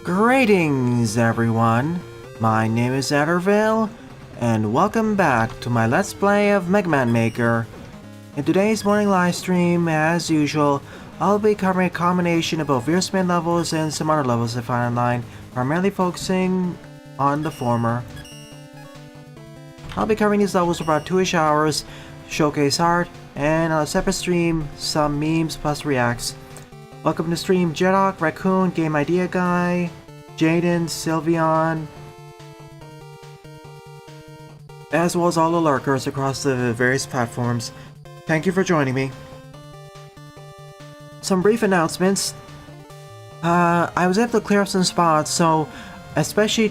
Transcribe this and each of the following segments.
Greetings everyone, my name is Addervale, and welcome back to my Let's Play of Mega Man Maker. In today's morning live stream, as usual, I'll be covering a combination of both Veersman levels and some other levels I find online, primarily focusing on the former. I'll be covering these levels for about 2-ish hours, showcase art, and on a separate stream, some memes plus reacts. Welcome to stream Jedok, Raccoon, Game Idea Guy, Jaden, Sylveon, as well as all the lurkers across the various platforms. Thank you for joining me. Some brief announcements. I was able to clear up some spots, so especially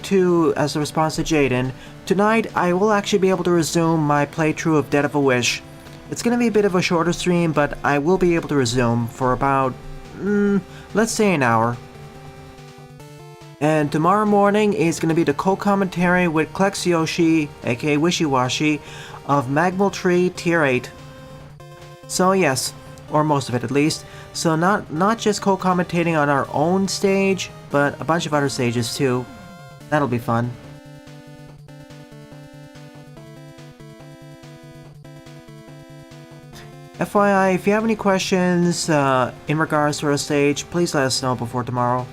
as a response to Jaden, tonight I will actually be able to resume my playthrough of Dead of a Wish. It's going to be a bit of a shorter stream, but I will be able to resume for about let's say an hour. And tomorrow morning is going to be the co-commentary with Klex Yoshi, aka Wishy-Washy, of Magmal Tree Tier 8. So yes, or most of it at least. So not just co-commentating on our own stage, but a bunch of other stages too. That'll be fun. FYI, if you have any questions in regards to our stage, please let us know before tomorrow.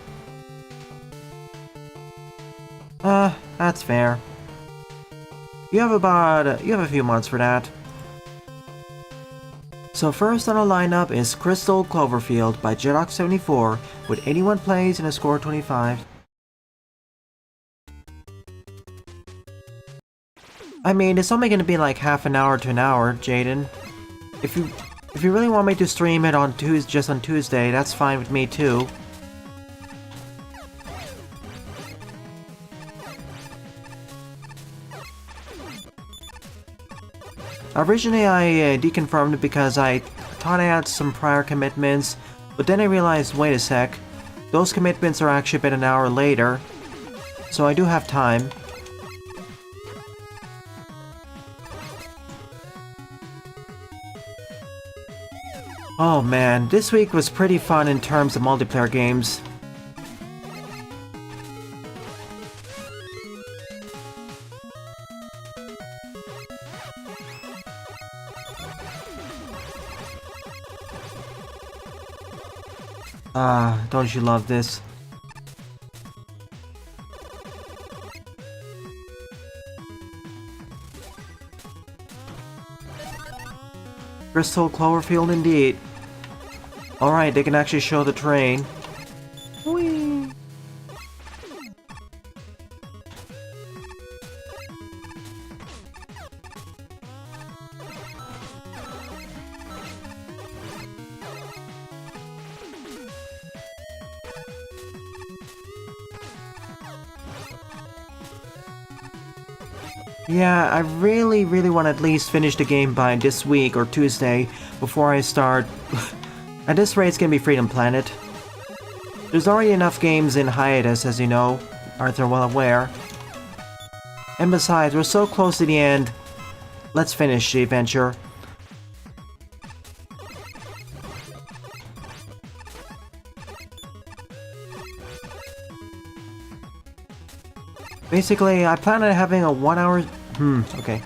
That's fair. You have a few months for that. So first on the lineup is Crystal Cloverfield by Jedok74 with 81 plays and a score of 25. I mean, it's only gonna be like half an hour to an hour, Jaden. If you really want me to stream it on just on Tuesday, that's fine with me too. Originally I deconfirmed it because I thought I had some prior commitments, but then I realized, wait a sec, those commitments are actually about an hour later, so I do have time. Oh man, this week was pretty fun in terms of multiplayer games. Don't you love this? Crystal Cloverfield indeed. Alright, they can actually show the train. Whee! Yeah, I really want to at least finish the game by this week or Tuesday before I start. At this rate, it's gonna be Freedom Planet. There's already enough games in hiatus, as you know, aren't you well aware? And besides, we're so close to the end. Let's finish the adventure. Basically, I plan on having a 1 hour... okay.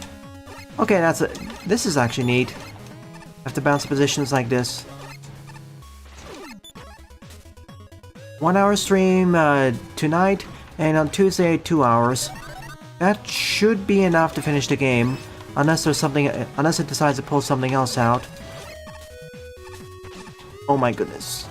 Okay, that's it. This is actually neat. I have to bounce positions like this. 1 hour stream tonight, and on Tuesday 2 hours. That should be enough to finish the game, unless it decides to pull something else out. Oh my goodness.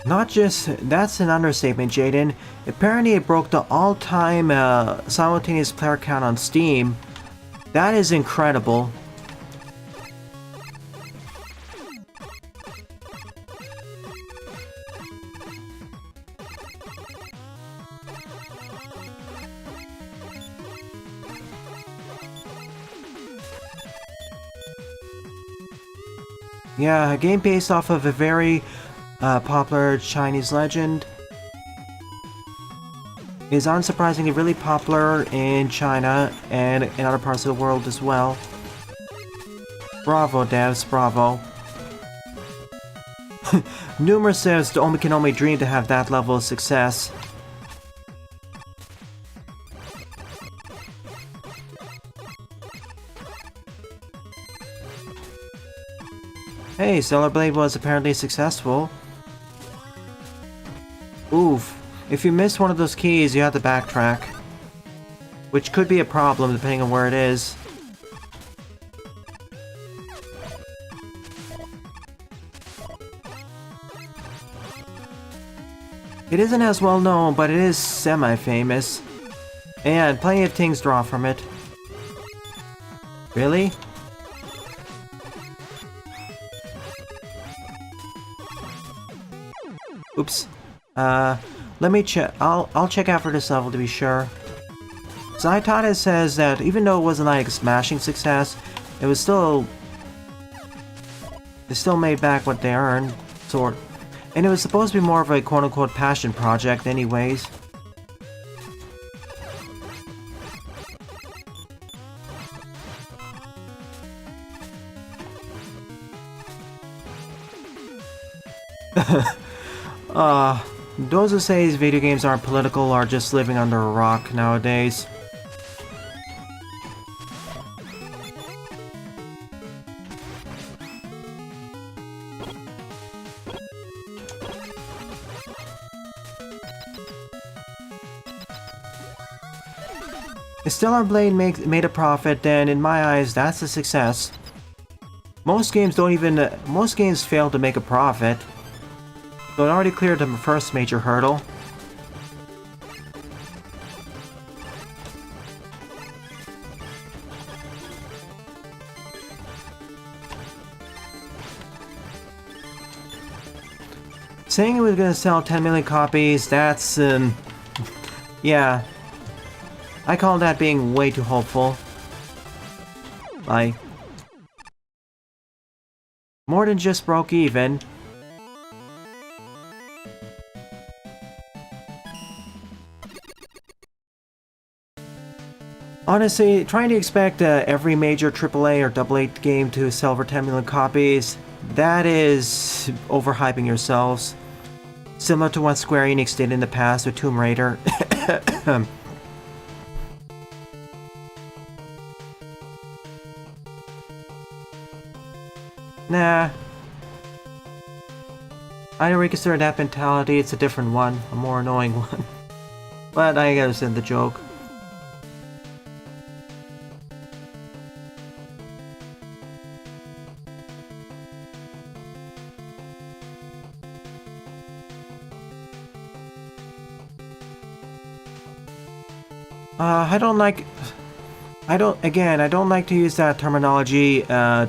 Not just... that's an understatement, Jaden. Apparently it broke the all-time simultaneous player count on Steam. That is incredible. Yeah, a game based off of a very popular Chinese legend. Is unsurprisingly really popular in China and in other parts of the world as well. Bravo, devs, bravo. Numerous devs can only dream to have that level of success. Hey, Stellar Blade was apparently successful. Oof. If you miss one of those keys, you have to backtrack. Which could be a problem depending on where it is. It isn't as well known, but it is semi-famous. And plenty of things draw from it. Really? Oops. Let me check. I'll check after this level to be sure. Zaitada says that even though it wasn't like a smashing success, it was still... They still made back what they earned, sort. And it was supposed to be more of a quote-unquote passion project anyways. Those who say these video games aren't political are just living under a rock nowadays. If Stellar Blade made a profit, then in my eyes, that's a success. Most games most games fail to make a profit. So it already cleared the first major hurdle. Saying it was gonna sell 10 million copies, that's, yeah. I call that being way too hopeful. Like, more than just broke even. Honestly, trying to expect every major AAA or AA game to sell over 10 million copies, that is overhyping yourselves. Similar to what Square Enix did in the past with Tomb Raider. Nah. I don't reconsider that mentality, it's a different one, a more annoying one. But I understand the joke. I don't like to use that terminology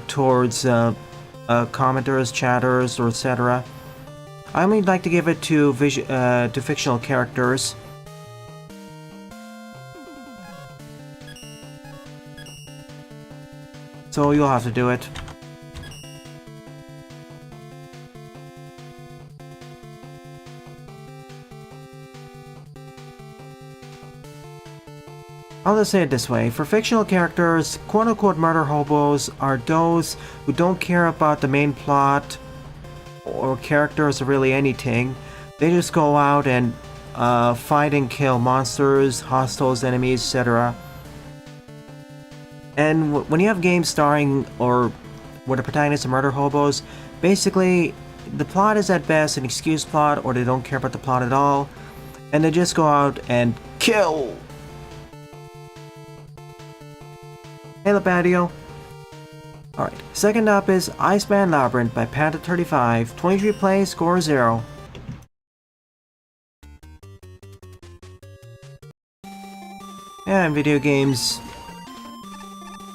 towards commenters, chatters, or etc. I only like to give it to fictional characters. So you'll have to do it. I'll just say it this way, for fictional characters, quote-unquote murder hobos are those who don't care about the main plot or characters or really anything. They just go out and fight and kill monsters, hostiles, enemies, etc. And when you have games starring or where the protagonists are murder hobos, basically the plot is at best an excuse plot, or they don't care about the plot at all, and they just go out and kill. Hey Labadio. Alright, second up is Iceman Labyrinth by Panda35, 23 plays, score 0. And video games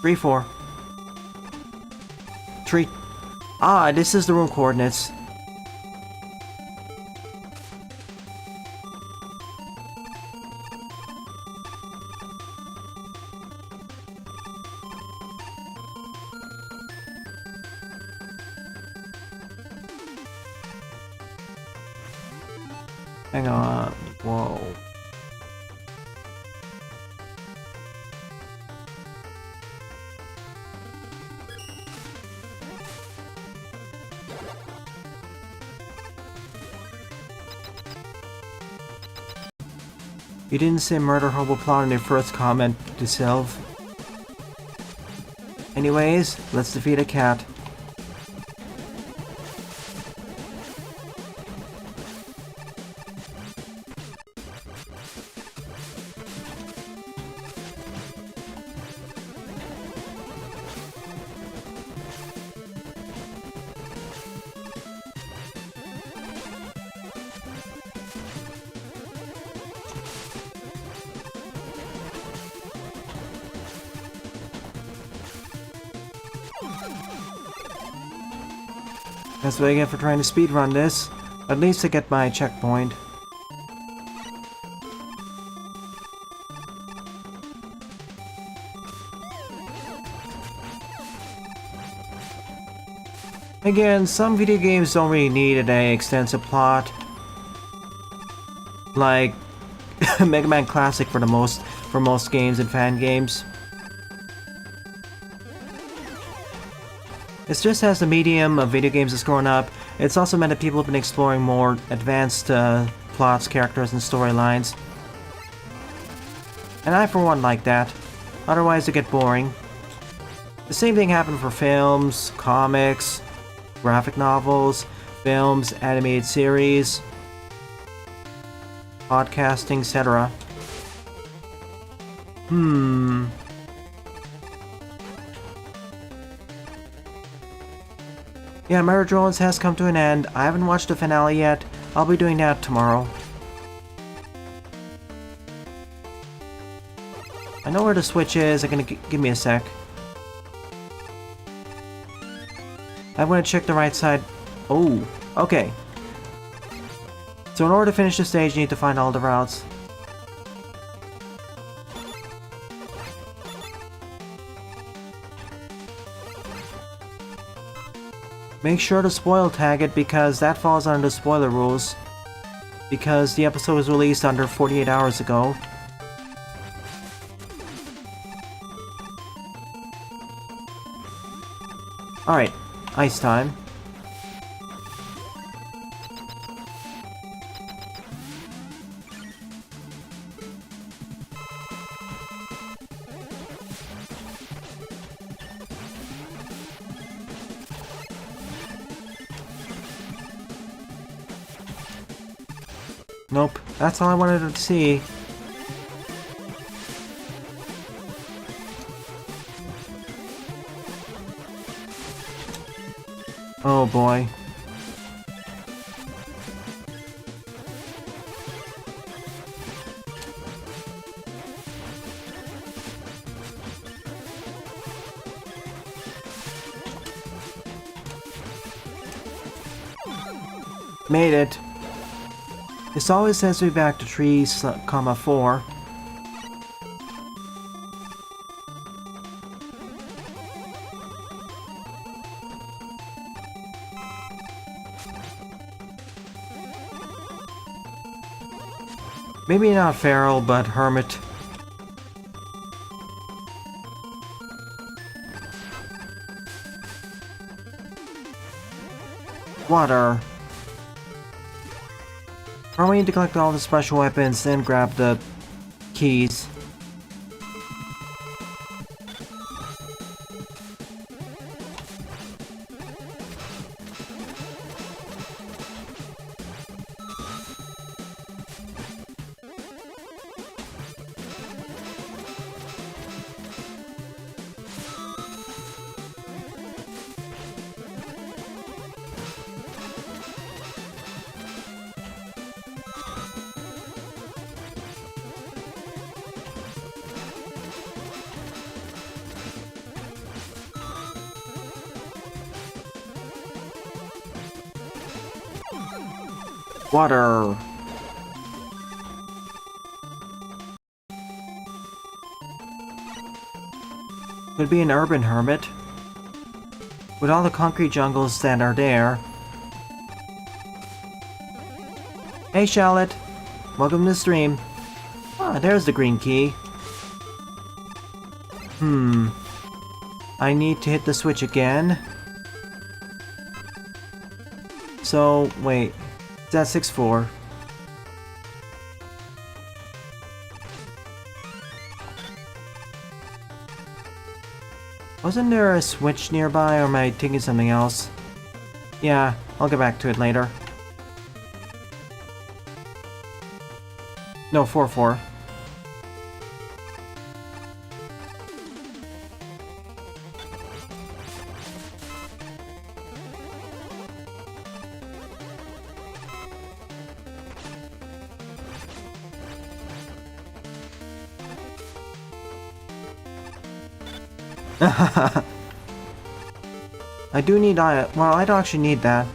3-4. 3. Ah, this is the room coordinates. Hang on. Whoa. You didn't say murder hobo plot in your first comment to Sylve. Anyways, let's defeat a cat. That's what I get for trying to speedrun this. At least to get my checkpoint. Again, some video games don't really need an extensive plot. Like Mega Man Classic for most games and fan games. It's just as the medium of video games has grown up, it's also meant that people have been exploring more advanced plots, characters, and storylines. And I for one like that. Otherwise it get boring. The same thing happened for films, comics, graphic novels, films, animated series, podcasting, etc. Yeah, Murder Drones has come to an end. I haven't watched the finale yet. I'll be doing that tomorrow. I know where the switch is. Give me a sec. I'm gonna check the right side. Oh, okay. So in order to finish the stage, you need to find all the routes. Make sure to spoil tag it because that falls under the spoiler rules. Because the episode was released under 48 hours ago. Alright, ice time. Nope, that's all I wanted to see. Oh boy. Made it. This always sends me back to 3,4. Maybe not feral, but hermit. Water. Probably need to collect all the special weapons, then grab the keys. Water. Could be an urban hermit. With all the concrete jungles that are there. Hey, Charlotte. welcome to the stream. Ah, there's the green key. I need to hit the switch again. So, wait. It's at 6-4. Wasn't there a switch nearby, or am I thinking something else? Yeah, I'll get back to it later. No, 4-4. I do need well, I don't actually need that.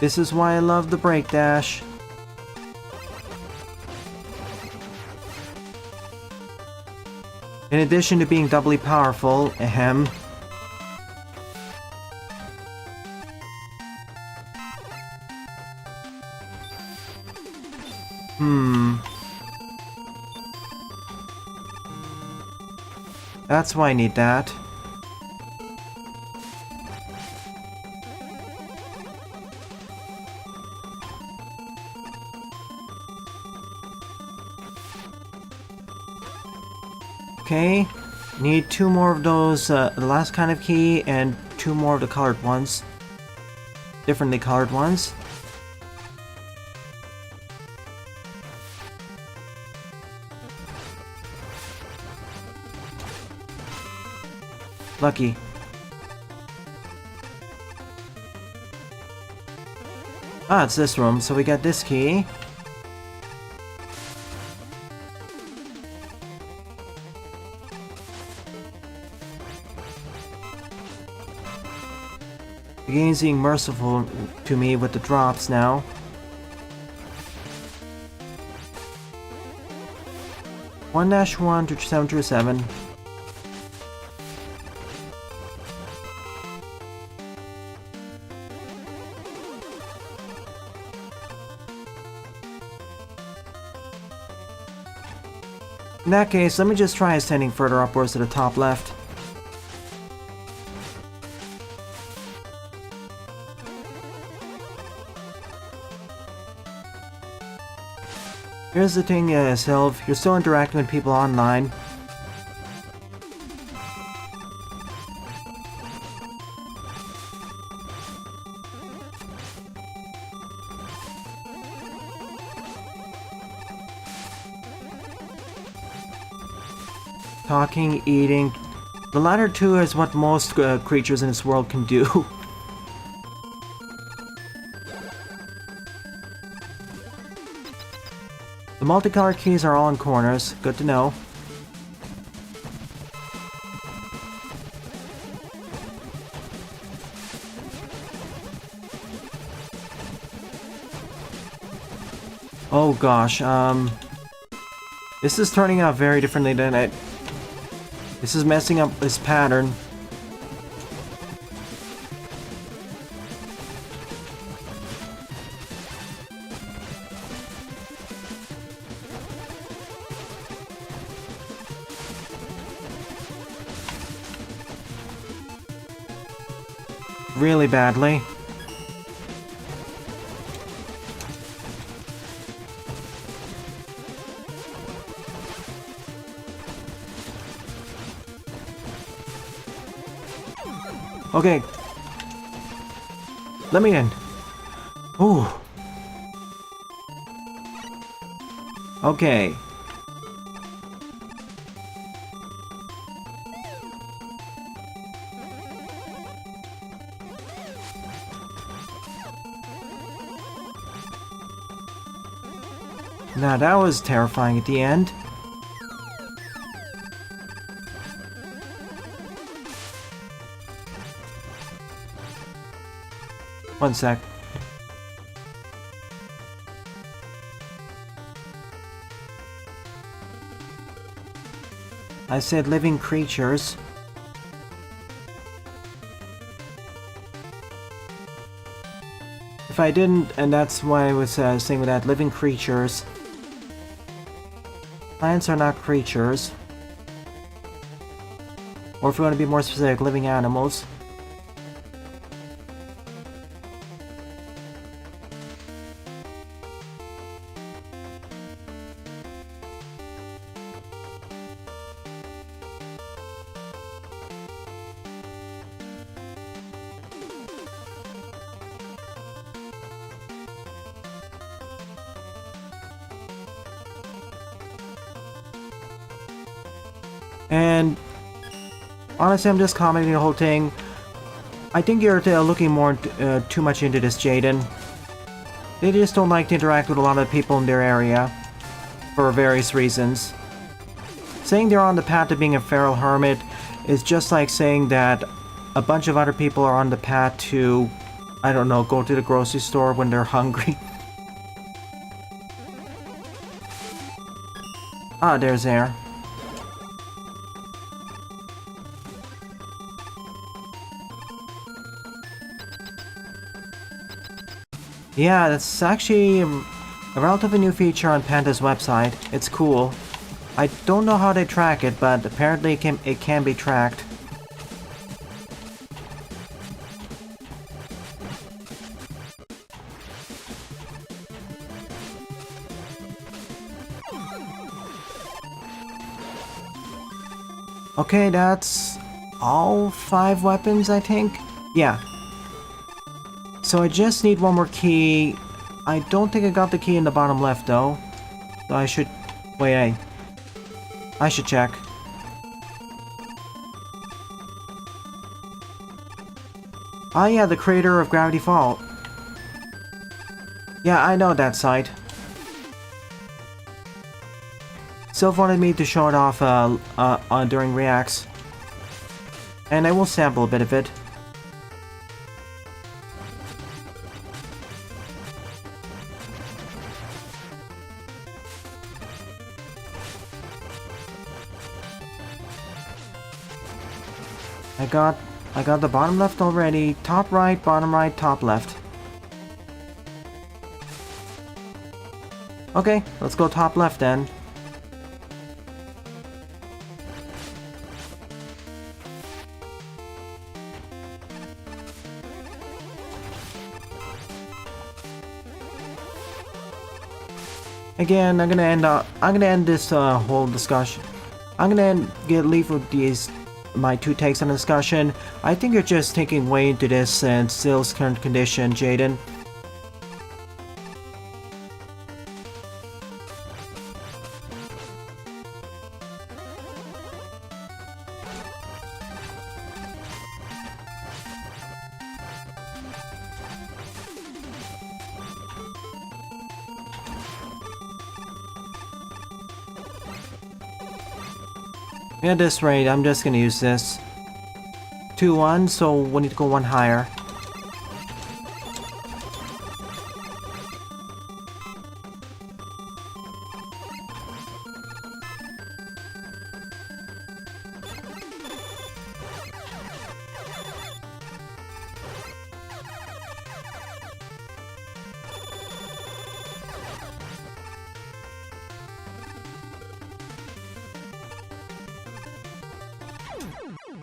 This is why I love the break dash. In addition to being doubly powerful, ahem. That's why I need that. Okay, need 2 more of those, the last kind of key, and 2 more of the colored ones. Differently colored ones. Lucky. Ah, it's this room, so we got this key. The game's being merciful to me with the drops now. (1-1 to 727). In that case, let me just try ascending further upwards to the top left. Here's the thing, Sylv, you're still interacting with people online. Talking, eating. The latter two is what most creatures in this world can do. The multicolor keys are all in corners. Good to know. Oh gosh, this is turning out very differently than it. This is messing up this pattern. Really badly. Okay. Let me in. Ooh. Okay. Now that was terrifying at the end. One sec. I said living creatures. If I didn't, and that's why I was saying with that, living creatures. Plants are not creatures. Or if you want to be more specific, living animals. And honestly, I'm just commenting the whole thing. I think you're looking more too much into this, Jaden. They just don't like to interact with a lot of people in their area for various reasons. Saying they're on the path to being a feral hermit is just like saying that a bunch of other people are on the path to, I don't know, go to the grocery store when they're hungry. Ah, there's air. Yeah, that's actually a relatively new feature on Panda's website. It's cool. I don't know how they track it, but apparently it can be tracked. Okay, that's all 5 weapons, I think? Yeah. So I just need one more key. I don't think I got the key in the bottom left, though. So I should... Wait, I should check. Ah, yeah, the crater of Gravity Fall. Yeah, I know that site. Sylph wanted me to show it off during reacts. And I will sample a bit of it. I got the bottom left already. Top right, bottom right, top left. Okay, let's go top left then. Again, I'm gonna end this whole discussion. I'm gonna leave with my 2 takes on the discussion. I think you're just taking way into this and Sill's current condition, Jaden. At this rate, I'm just gonna use this. 2-1, so we need to go 1 higher.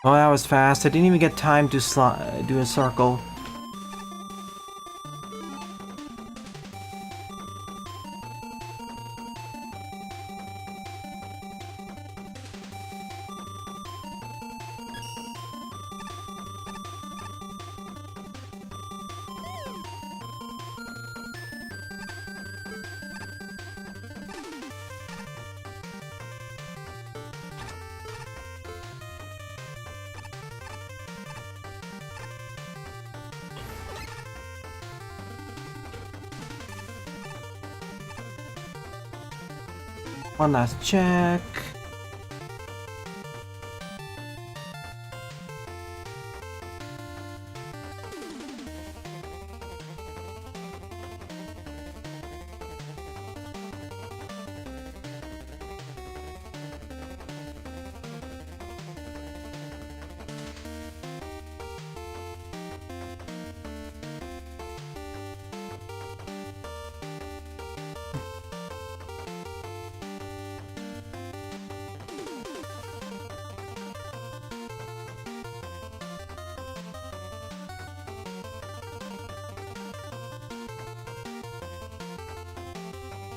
Oh, that was fast. I didn't even get time to do a circle. One last check.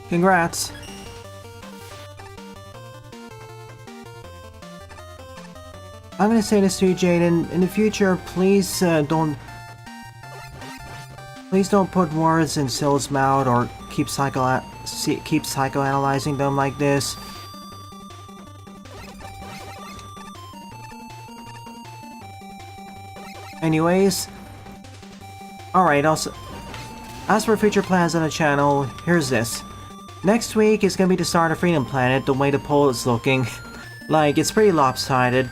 Congrats. I'm gonna say this to you, Jaden. In the future, please don't put words in Syl's mouth or keep psychoanalyzing them like this. Anyways, alright, also, as for future plans on the channel, here's this. Next week is gonna be the start of Freedom Planet, the way the poll is looking. Like, it's pretty lopsided.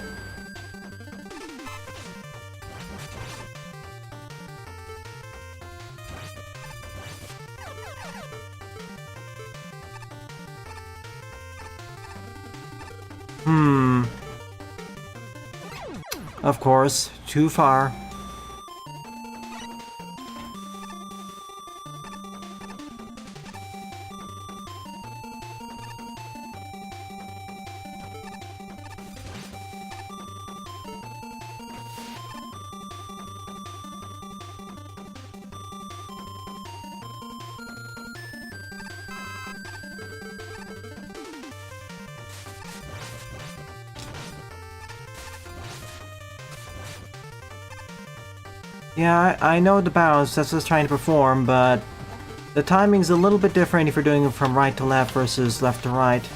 Of course, too far. Yeah, I know the bounce that's just trying to perform, but the timing's a little bit different if you're doing it from right to left versus left to right.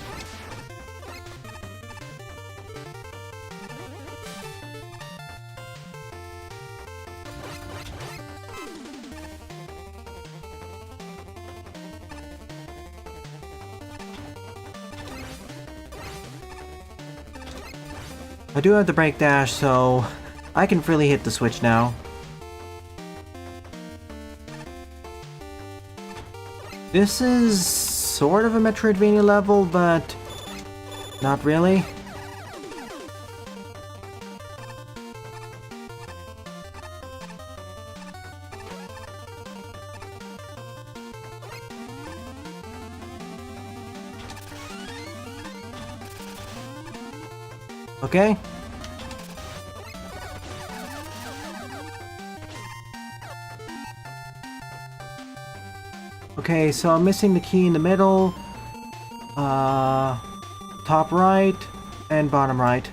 I do have the brake dash, so I can freely hit the switch now. This is sort of a Metroidvania level, but not really. Okay. Okay, so I'm missing the key in the middle, top right, and bottom right.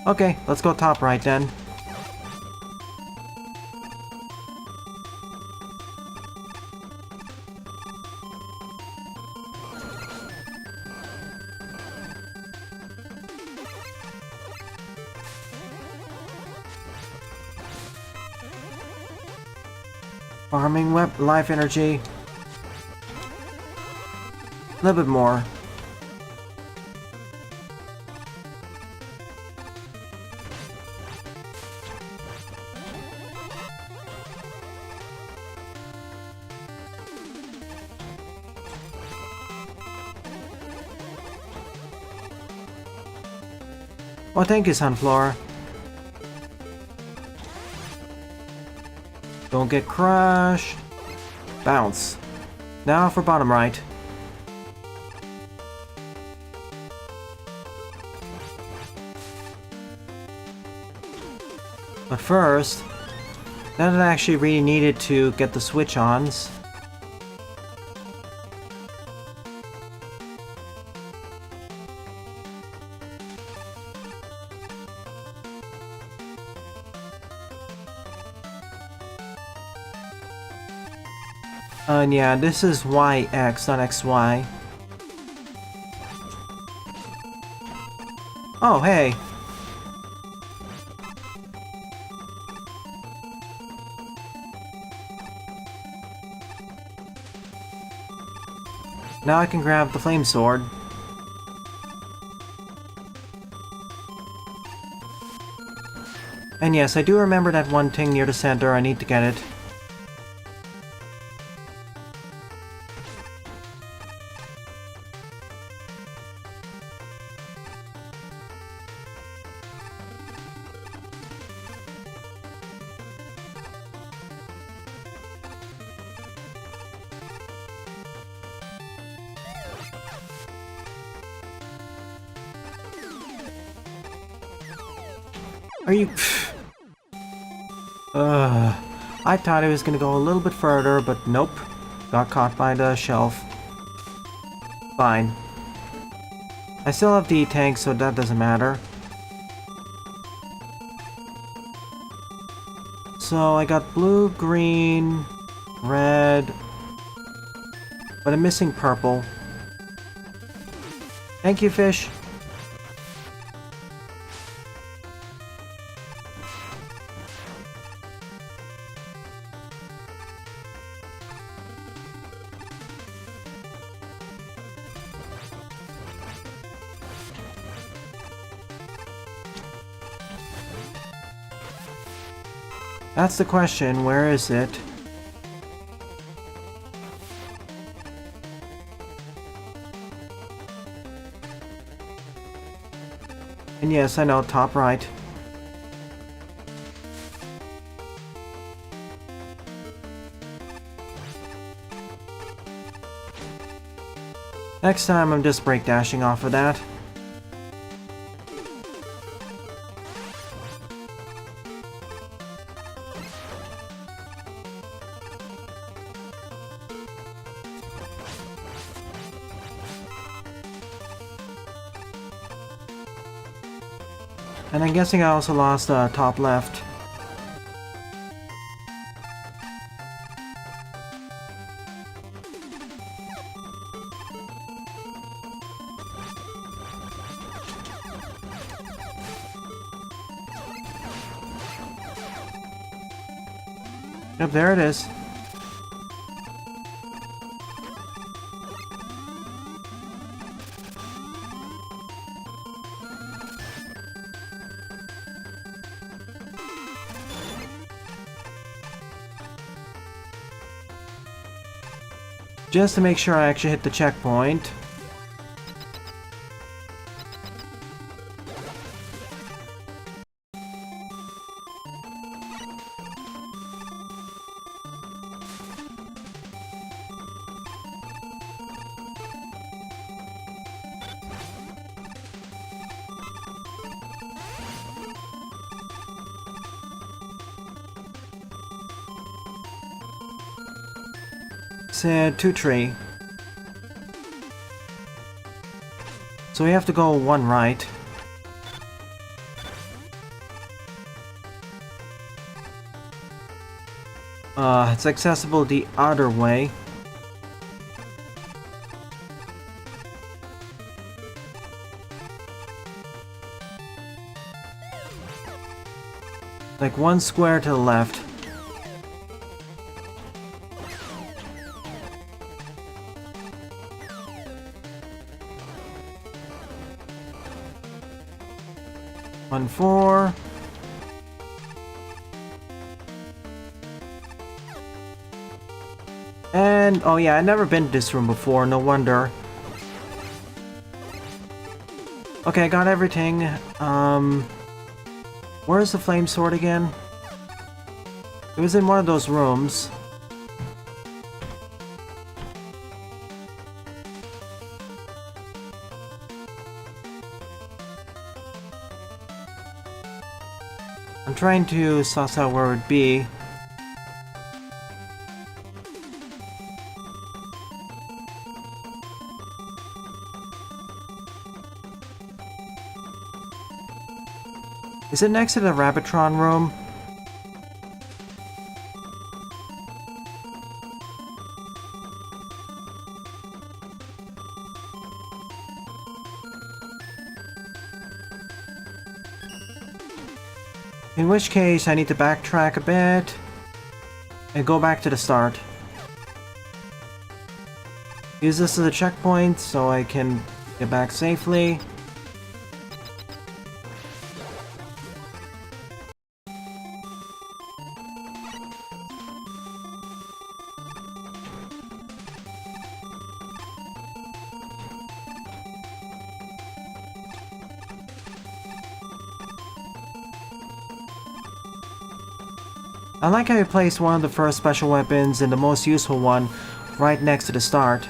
Okay, let's go top right then. Farming life energy. A little bit more. Oh, thank you, Sunflower. Don't get crushed. Bounce. Now for bottom right. But first, that I actually really needed to get the switch-ons. And yeah, this is YX, not XY. Oh, hey. Now I can grab the flame sword. And yes, I do remember that one thing near the center. I need to get it. Are you... I thought it was gonna go a little bit further, but nope. Got caught by the shelf. Fine. I still have the tank, so that doesn't matter. So I got blue, green, red, but I'm missing purple. Thank you, fish. That's the question, where is it? And yes, I know, top right. Next time I'm just break dashing off of that. And I'm guessing I also lost top left. Yep, there it is. Just to make sure I actually hit the checkpoint. Said 2-tree. So we have to go one right. It's accessible the other way. Like one square to the left. One, 4. And, oh yeah, I've never been to this room before, no wonder. Okay, I got everything. Where's the flame sword again? It was in one of those rooms. I'm trying to suss out where it would be. Is it next to the Rabbitron room? In which case, I need to backtrack a bit and go back to the start. Use this as a checkpoint so I can get back safely. I like how you placed one of the first special weapons and the most useful one right next to the start.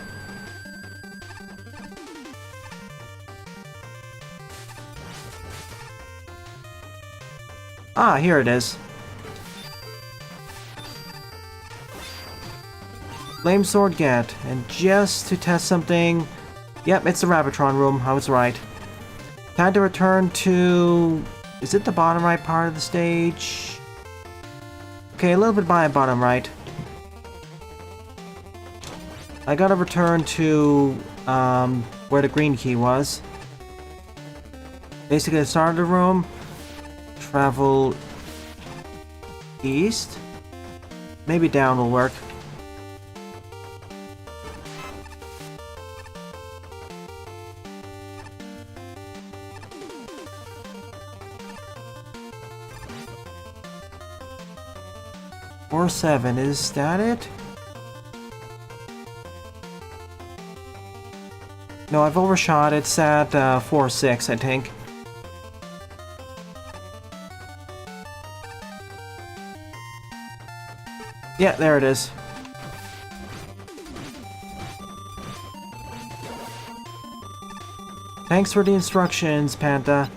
Ah, here it is. Flame sword get. And just to test something... Yep, it's the Rabbitron room. I was right. Time to return to... Is it the bottom right part of the stage? Okay, a little bit by bottom right. I gotta return to where the green key was. Basically, the start of the room. Travel east. Maybe down will work. Or 7, is that it? No, I've overshot. It's at 4-6, I think. Yeah, there it is. Thanks for the instructions, Panta.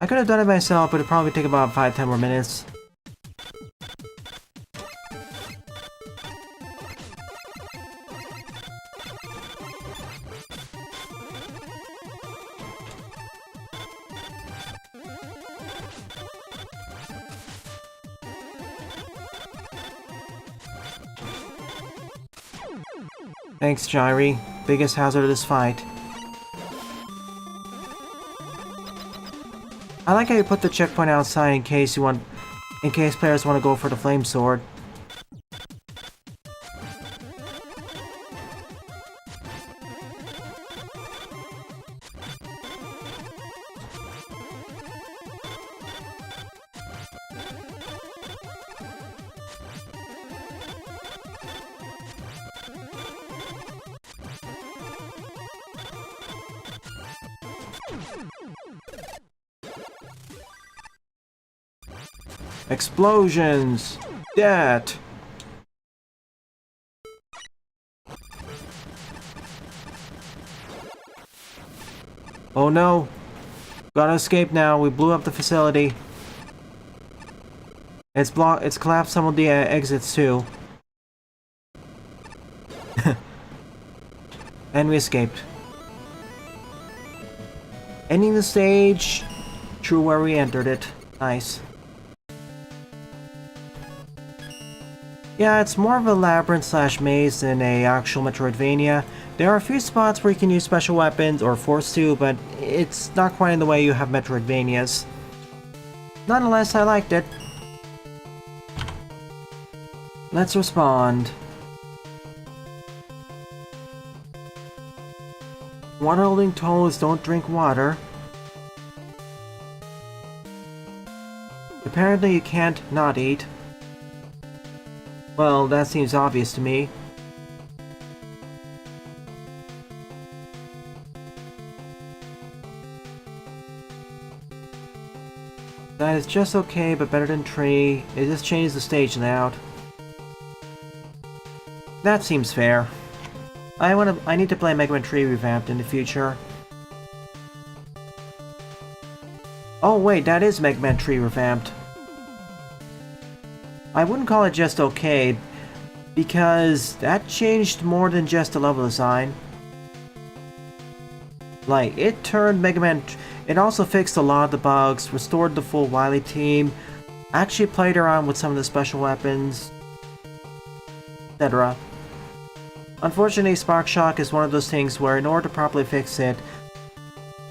I could have done it myself, but it'd probably take about 5-10 more minutes. Thanks, Jairi. Biggest hazard of this fight. I like how you put the checkpoint outside in case players want to go for the flame sword. Explosions! That! Oh no! Gotta escape now, we blew up the facility. It's collapsed some of the exits too. And we escaped. Ending the stage, true where we entered it. Nice. Yeah, it's more of a labyrinth slash maze than a actual Metroidvania. There are a few spots where you can use special weapons or forced to, but it's not quite in the way you have Metroidvanias. Nonetheless, I liked it. Let's respond. Water holding toes don't drink water. Apparently you can't not eat. Well, that seems obvious to me. That is just okay, but better than tree. It just changes the stage layout. That seems fair. I need to play Mega Man 3 revamped in the future. Oh wait, that is Mega Man 3 revamped. I wouldn't call it just okay, because that changed more than just the level design. Like, it turned Mega Man... It also fixed a lot of the bugs, restored the full Wily team, actually played around with some of the special weapons, etc. Unfortunately, Spark Shock is one of those things where in order to properly fix it,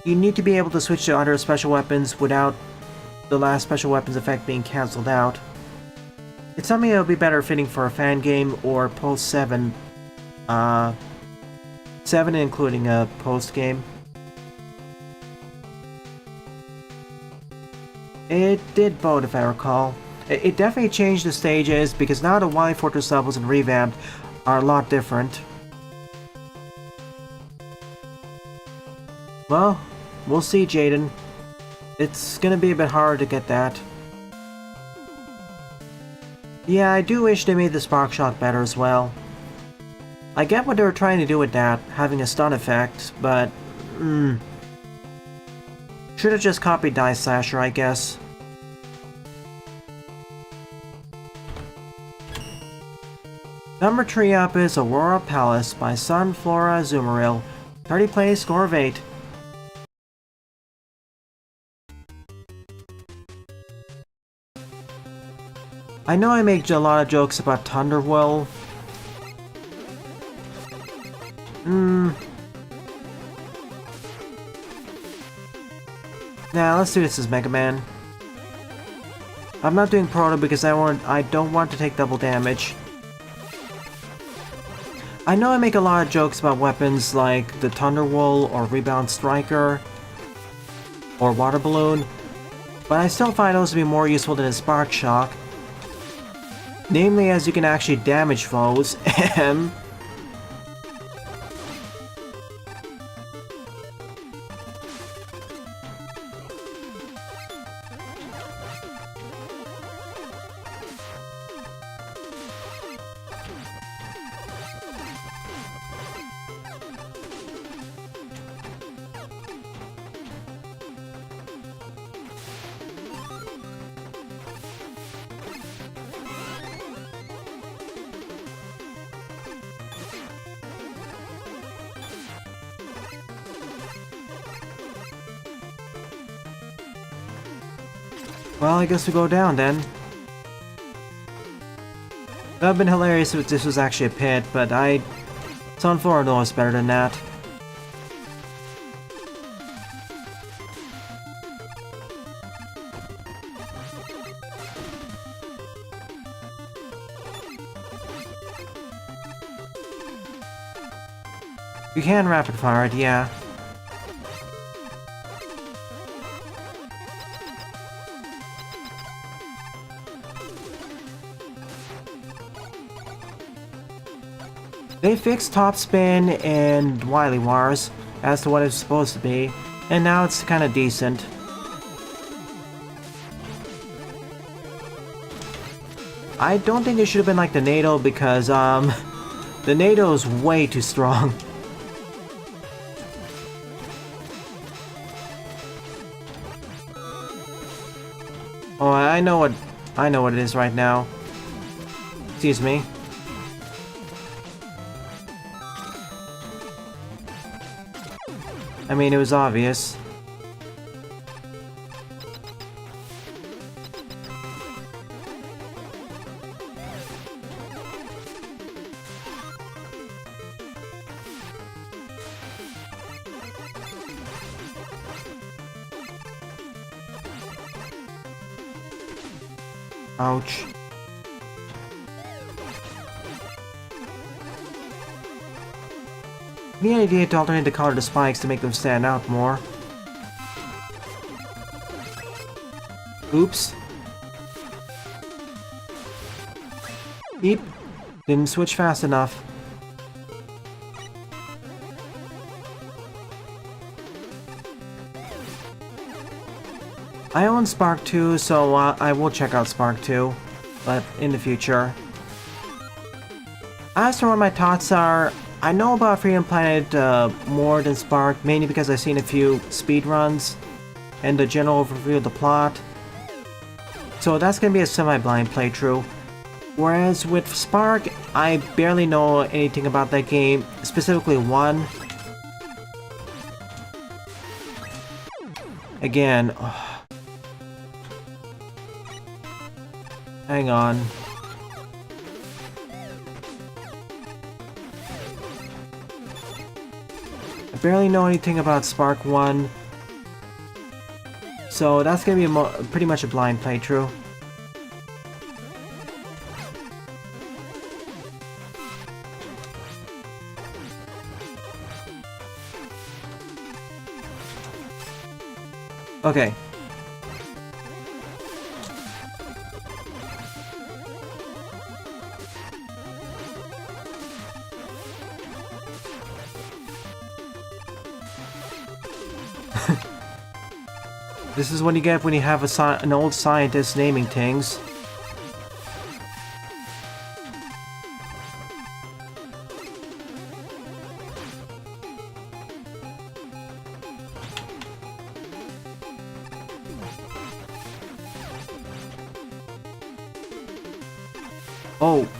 you need to be able to switch to other special weapons without the last special weapons effect being cancelled out. It's something that would be better fitting for a fan game or post 7. 7 including a post game. It did both, if I recall. It definitely changed the stages because now the Wily Fortress levels and revamped are a lot different. Well, we'll see, Jaden. It's gonna be a bit hard to get that. Yeah, I do wish they made the Spark Shock better as well. I get what they were trying to do with that, having a stun effect, but... should have just copied Die Slasher, I guess. Number 3 up is Aurora Palace by Sunflora Zumaril. 30 plays, score of 8. I know I make a lot of jokes about Thunderwell. Nah, let's do this as Mega Man. I'm not doing Proto because I don't want to take double damage. I know I make a lot of jokes about weapons like the Thunderwell or Rebound Striker or Water Balloon, but I still find those to be more useful than a Spark Shock. Namely, as you can actually damage foes. Well, I guess we go down then. That would have been hilarious if this was actually a pit, but Sunflora knows better than that. You can rapid fire it, yeah. They fixed Top Spin and Wily Wars as to what it's supposed to be, and now it's kinda decent. I don't think it should have been like the NATO because, the NATO is way too strong. Oh, I know what it is right now. Excuse me. I mean, it was obvious. Ouch. Any idea to alternate the color of the spikes to make them stand out more? Oops. Beep. Didn't switch fast enough. I own Spark 2, so I will check out Spark 2, but in the future. As for what my thoughts are, I know about Freedom Planet more than Spark, mainly because I've seen a few speedruns and the general overview of the plot. So that's gonna be a semi-blind playthrough. Whereas with Spark, I barely know anything about that game, specifically 1. Again, hang on. I barely know anything about Spark 1. So that's gonna be pretty much a blind playthrough. Okay. This is what you get when you have an old scientist naming things.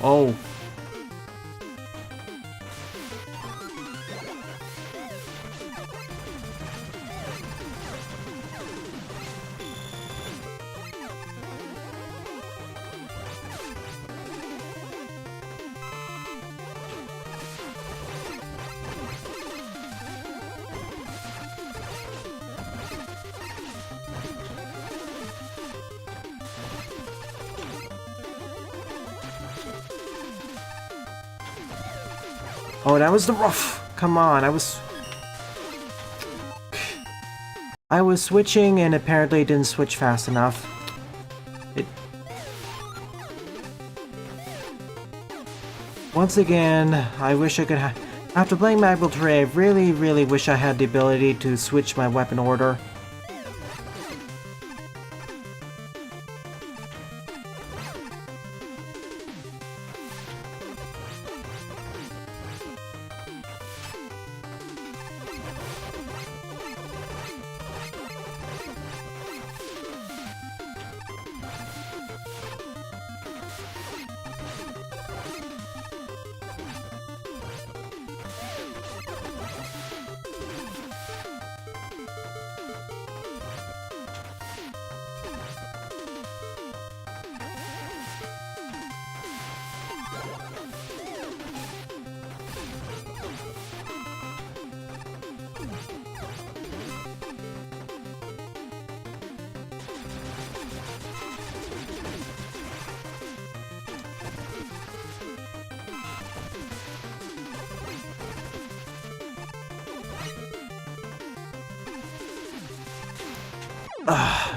Oh. Oh, that was the rough. Come on, I was switching and apparently didn't switch fast enough. Once again, I wish I could after playing Magpul 3, I really wish I had the ability to switch my weapon order.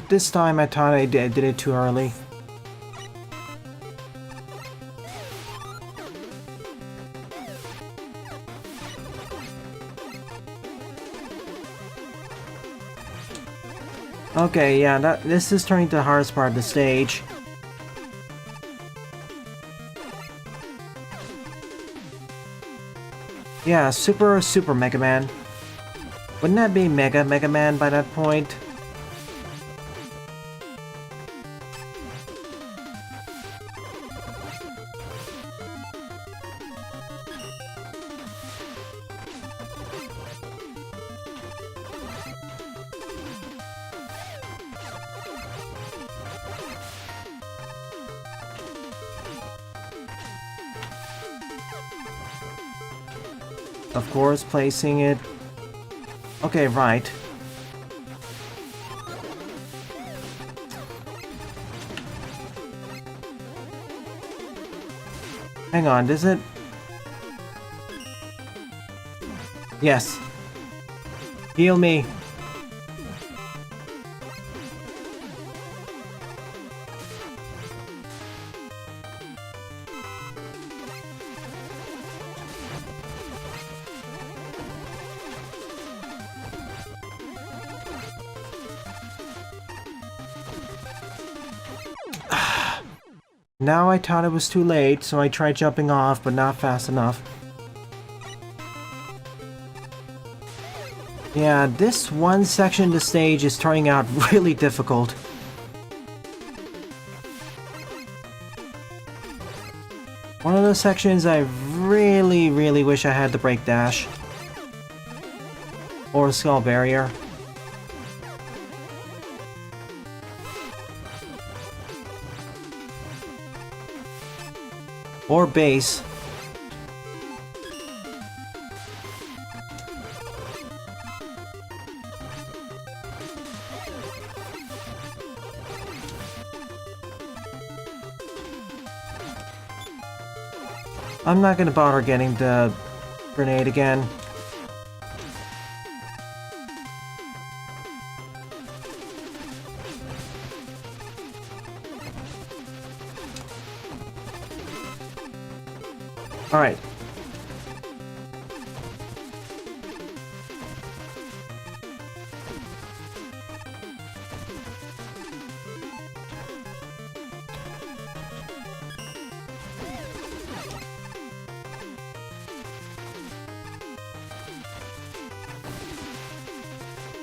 This time I thought I did it too early. Okay, yeah, this is turning to the hardest part of the stage. Yeah, Super Mega Man. Wouldn't that be Mega Man by that point? Of course, placing it... Okay, right. Hang on, does it... Yes. Heal me. Now I thought it was too late, so I tried jumping off, but not fast enough. Yeah, this one section of the stage is turning out really difficult. One of those sections I really wish I had the break dash. Or skull barrier. Or base. I'm not gonna bother getting the grenade again. Alright.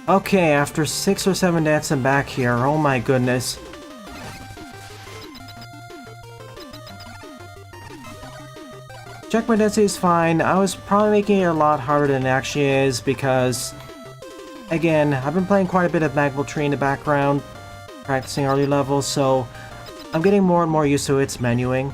Okay, after 6 or 7 deaths I'm back here. Oh my goodness. Checkpoint density is fine. I was probably making it a lot harder than it actually is because, again, I've been playing quite a bit of Magpul 3 in the background, practicing early levels, so I'm getting more and more used to its menuing.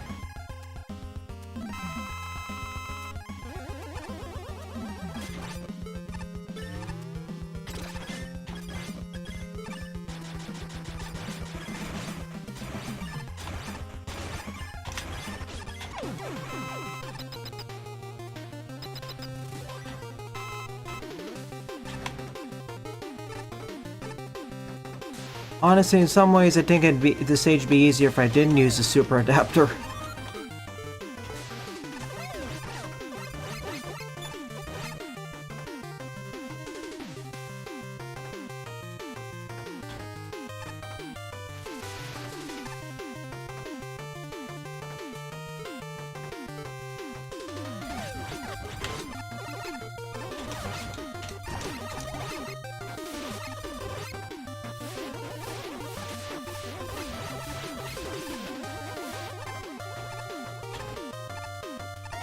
Honestly, in some ways, I think the stage would be easier if I didn't use the super adapter.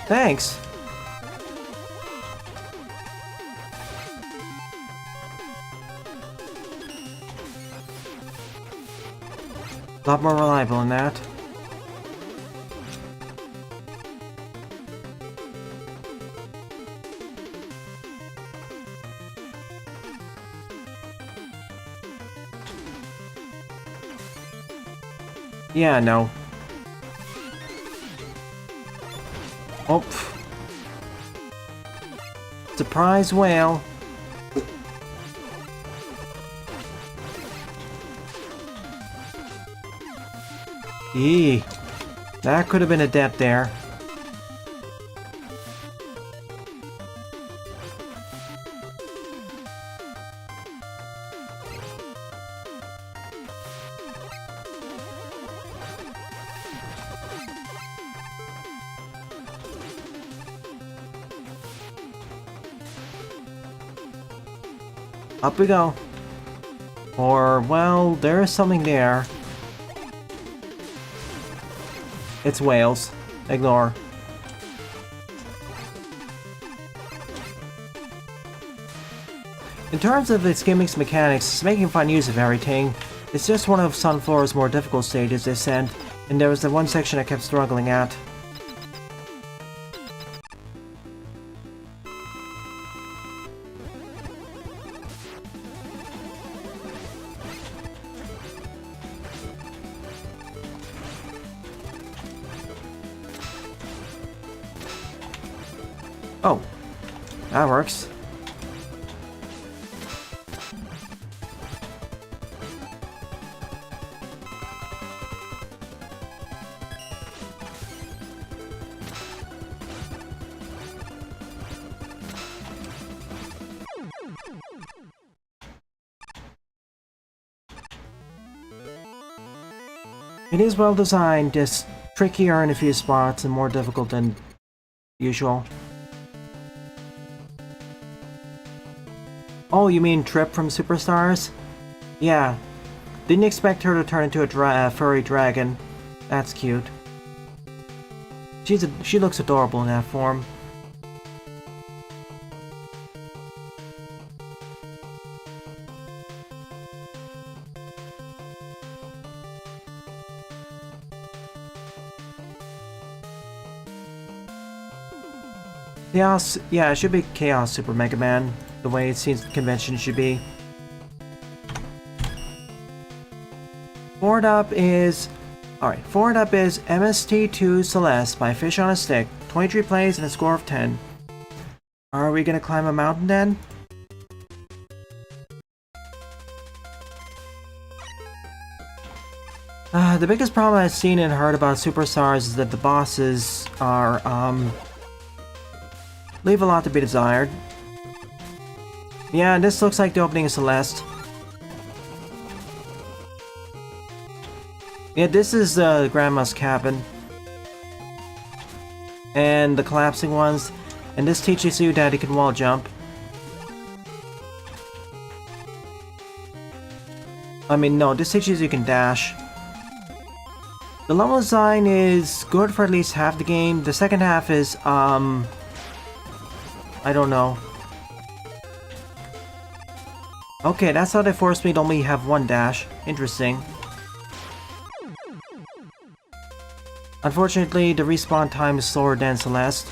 Thanks. A lot more reliable than that. Yeah, no. Oh. Surprise whale. Eee. That could have been a death there. Up we go. Or, well, there is something there. It's whales. Ignore. In terms of its gimmicks mechanics, it's making fun use of everything. It's just one of Sunflora's more difficult stages, they said, and there was the one section I kept struggling at. Oh, that works. It is well designed, just trickier in a few spots and more difficult than usual. Oh, you mean Trip from Superstars? Yeah. Didn't expect her to turn into a furry dragon. That's cute. She looks adorable in that form. Chaos, yeah, it should be Chaos Super Mega Man, the way it seems the convention should be. Forward up is MST2 Celeste by Fish on a Stick, 23 plays and a score of 10. Are we gonna climb a mountain then? The biggest problem I've seen and heard about Superstars is that the bosses are, leave a lot to be desired. Yeah, this looks like the opening of Celeste. Yeah, this is Grandma's cabin. And the collapsing ones. And this teaches you that you can wall jump. I mean, no, this teaches you can dash. The level design is good for at least half the game. The second half is, I don't know. Okay, that's how they forced me to only have one dash. Interesting. Unfortunately, the respawn time is slower than Celeste.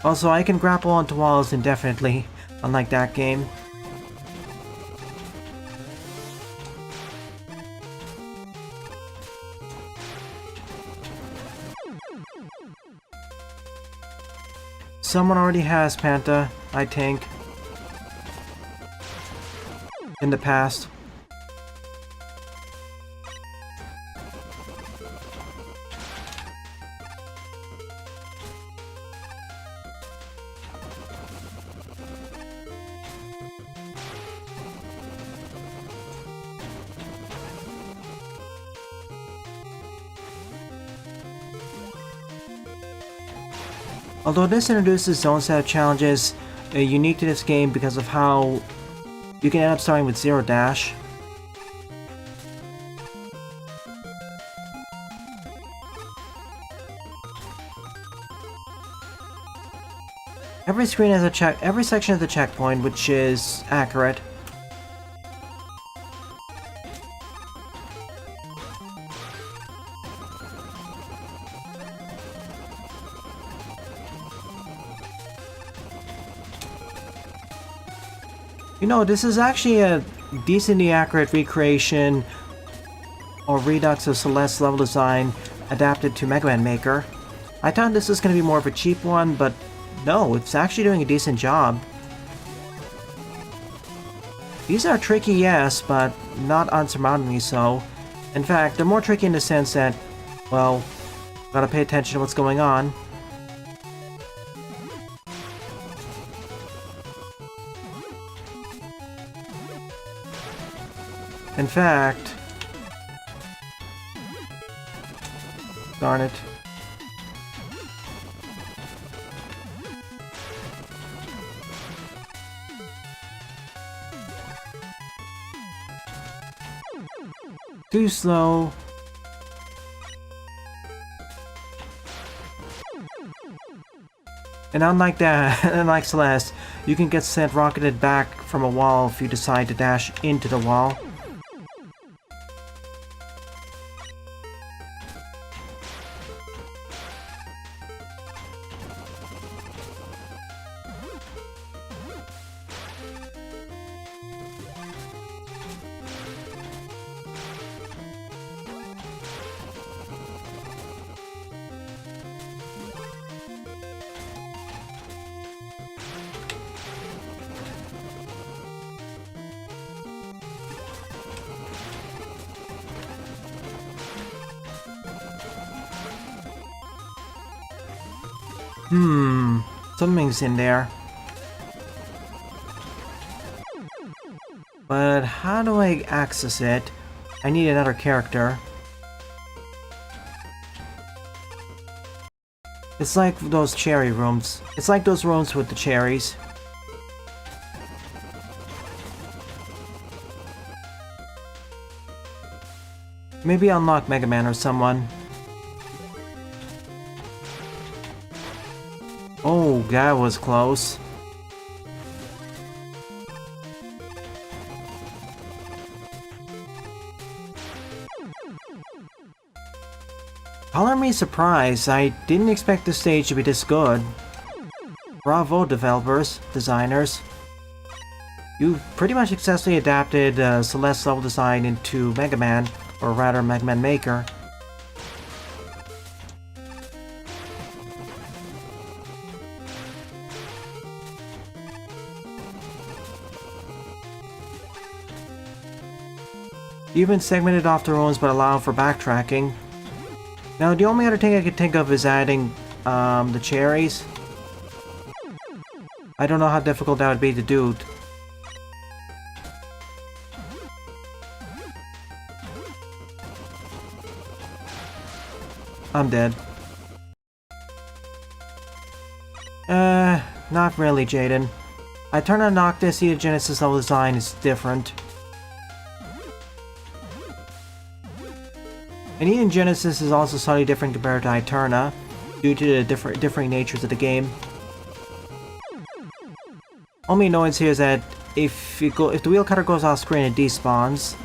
Also, I can grapple onto walls indefinitely, unlike that game. Someone already has Panta, I think. in the past. Although this introduces its own set of challenges unique to this game because of how you can end up starting with zero dash. Every screen has every section has a checkpoint, which is accurate. You know, this is actually a decently accurate recreation or redux of Celeste's level design adapted to Mega Man Maker. I thought this was going to be more of a cheap one, but no, it's actually doing a decent job. These are tricky, yes, but not unsurmountably so. In fact, they're more tricky in the sense that, well, gotta pay attention to what's going on. In fact... Darn it. Too slow. And unlike that, unlike Celeste, you can get sent rocketed back from a wall if you decide to dash into the wall. Something's in there. But how do I access it? I need another character. It's like those cherry rooms. It's like those rooms with the cherries. Maybe I'll unlock Mega Man or someone. Oh, that was close. Color me surprised. I didn't expect this stage to be this good. Bravo, developers, designers. You pretty much successfully adapted Celeste's level design into Mega Man, or rather Mega Man Maker. You even segmented off the rooms but allowed for backtracking. Now the only other thing I could think of is adding the cherries. I don't know how difficult that would be to do. I'm dead. Not really, Jaden. I turn on Noctis, see the Genesis level design is different. And even Genesis is also slightly different compared to Eterna, due to the differing natures of the game. Only annoyance here is that if the wheel cutter goes off screen, it despawns.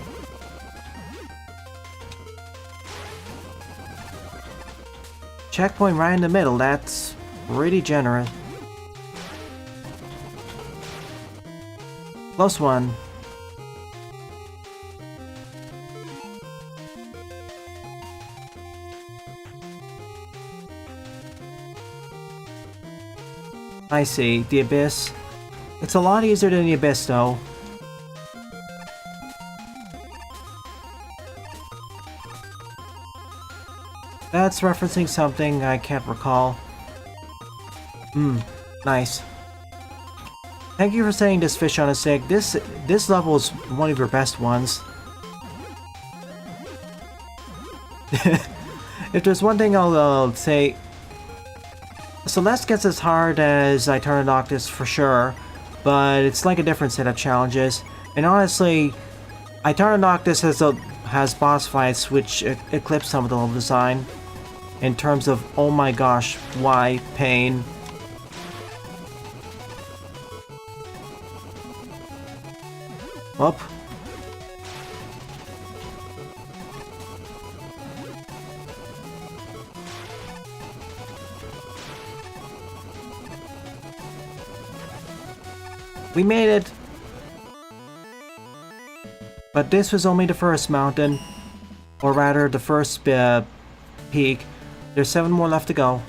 Checkpoint right in the middle, that's pretty generous. Close one. I see, the Abyss. It's a lot easier than the Abyss, though. That's referencing something I can't recall. Nice. Thank you for saying this, fish on a stick. This level is one of your best ones. If there's one thing I'll say, Celeste gets as hard as Itana Noctis for sure, but it's like a different set of challenges. And honestly, Itana Noctis has boss fights which eclipse some of the level design in terms of, oh my gosh, why pain. Up. We made it! But this was only the first mountain, or rather the first peak. There's 7 more left to go.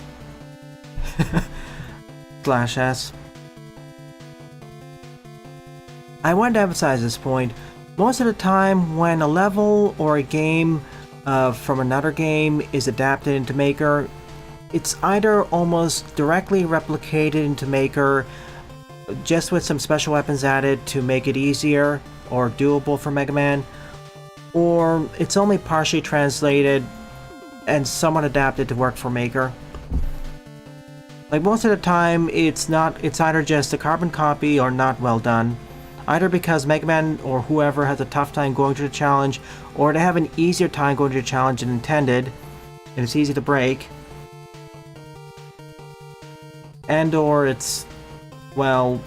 Slash S. I want to emphasize this point. Most of the time when a level or a game from another game is adapted into Maker, it's either almost directly replicated into Maker, just with some special weapons added to make it easier or doable for Mega Man, or it's only partially translated and somewhat adapted to work for Maker. Like most of the time, it's either just a carbon copy or not well done. Either because Mega Man or whoever has a tough time going through the challenge, or they have an easier time going through the challenge than intended, and it's easy to break. And or it's, well,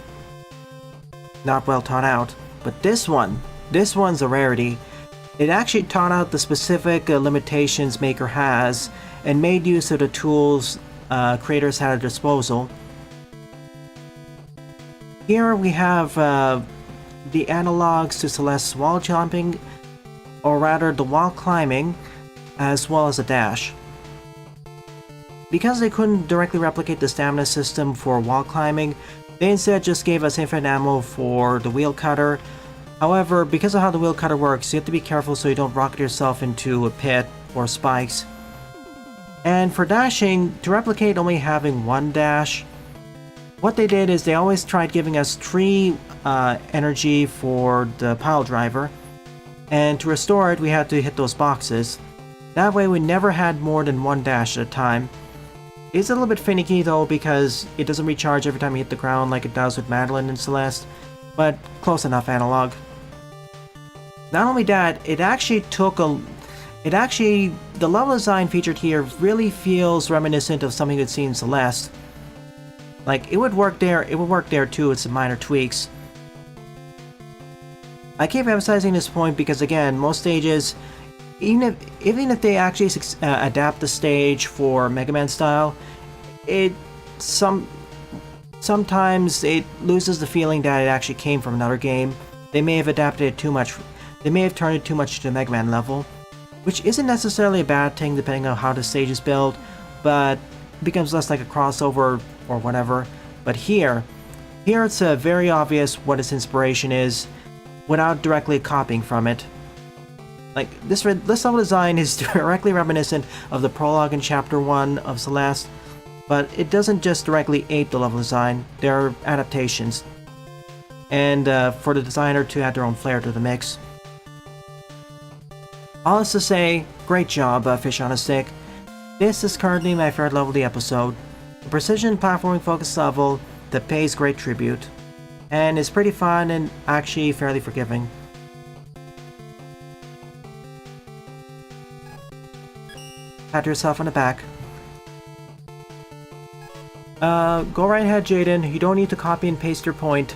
not well thought out. But this one's a rarity. It actually thought out the specific limitations Maker has, and made use of the tools creators had at their disposal. Here we have the analogs to Celeste's wall jumping, or rather the wall climbing, as well as a dash. Because they couldn't directly replicate the stamina system for wall climbing, they instead just gave us infinite ammo for the wheel cutter. However, because of how the wheel cutter works, you have to be careful so you don't rocket yourself into a pit or spikes. And for dashing, to replicate only having one dash, what they did is they always tried giving us 3 energy for the pile driver, and to restore it we had to hit those boxes. That way we never had more than 1 dash at a time. It's a little bit finicky though because it doesn't recharge every time you hit the ground like it does with Madeline and Celeste, but close enough analog. Not only that, the level design featured here really feels reminiscent of something you'd seen in Celeste. Like, it would work there too with some minor tweaks. I keep emphasizing this point because, again, most stages, even if they actually adapt the stage for Mega Man style, sometimes it loses the feeling that it actually came from another game. They may have adapted it too much. They may have turned it too much to the Mega Man level, which isn't necessarily a bad thing depending on how the stage is built, but it becomes less like a crossover or whatever. But here it's very obvious what its inspiration is, without directly copying from it. Like, this level design is directly reminiscent of the prologue in Chapter 1 of Celeste, but it doesn't just directly ape the level design, there are adaptations. And for the designer to add their own flair to the mix. All this to say, great job, Fish on a Stick. This is currently my favorite level of the episode. A precision platforming focused level that pays great tribute, and is pretty fun and actually fairly forgiving. Pat yourself on the back. Go right ahead, Jaden. You don't need to copy and paste your point.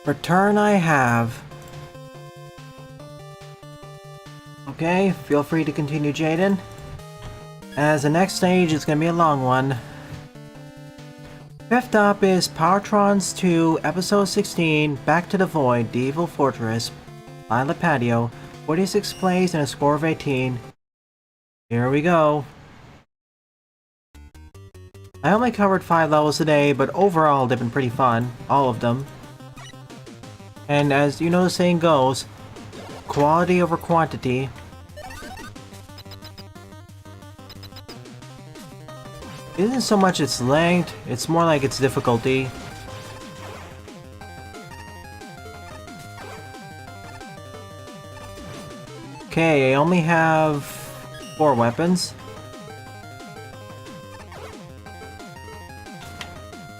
Return I have. Okay, feel free to continue, Jaden. As the next stage is gonna be a long one. Fifth up is Powertrons 2, Episode 16, Back to the Void, The Evil Fortress, Violet Patio, 46 plays and a score of 18. Here we go. I only covered 5 levels today, but overall they've been pretty fun, all of them. And as you know the saying goes, quality over quantity. It isn't so much its length, it's more like its difficulty. Okay, I only have 4 weapons.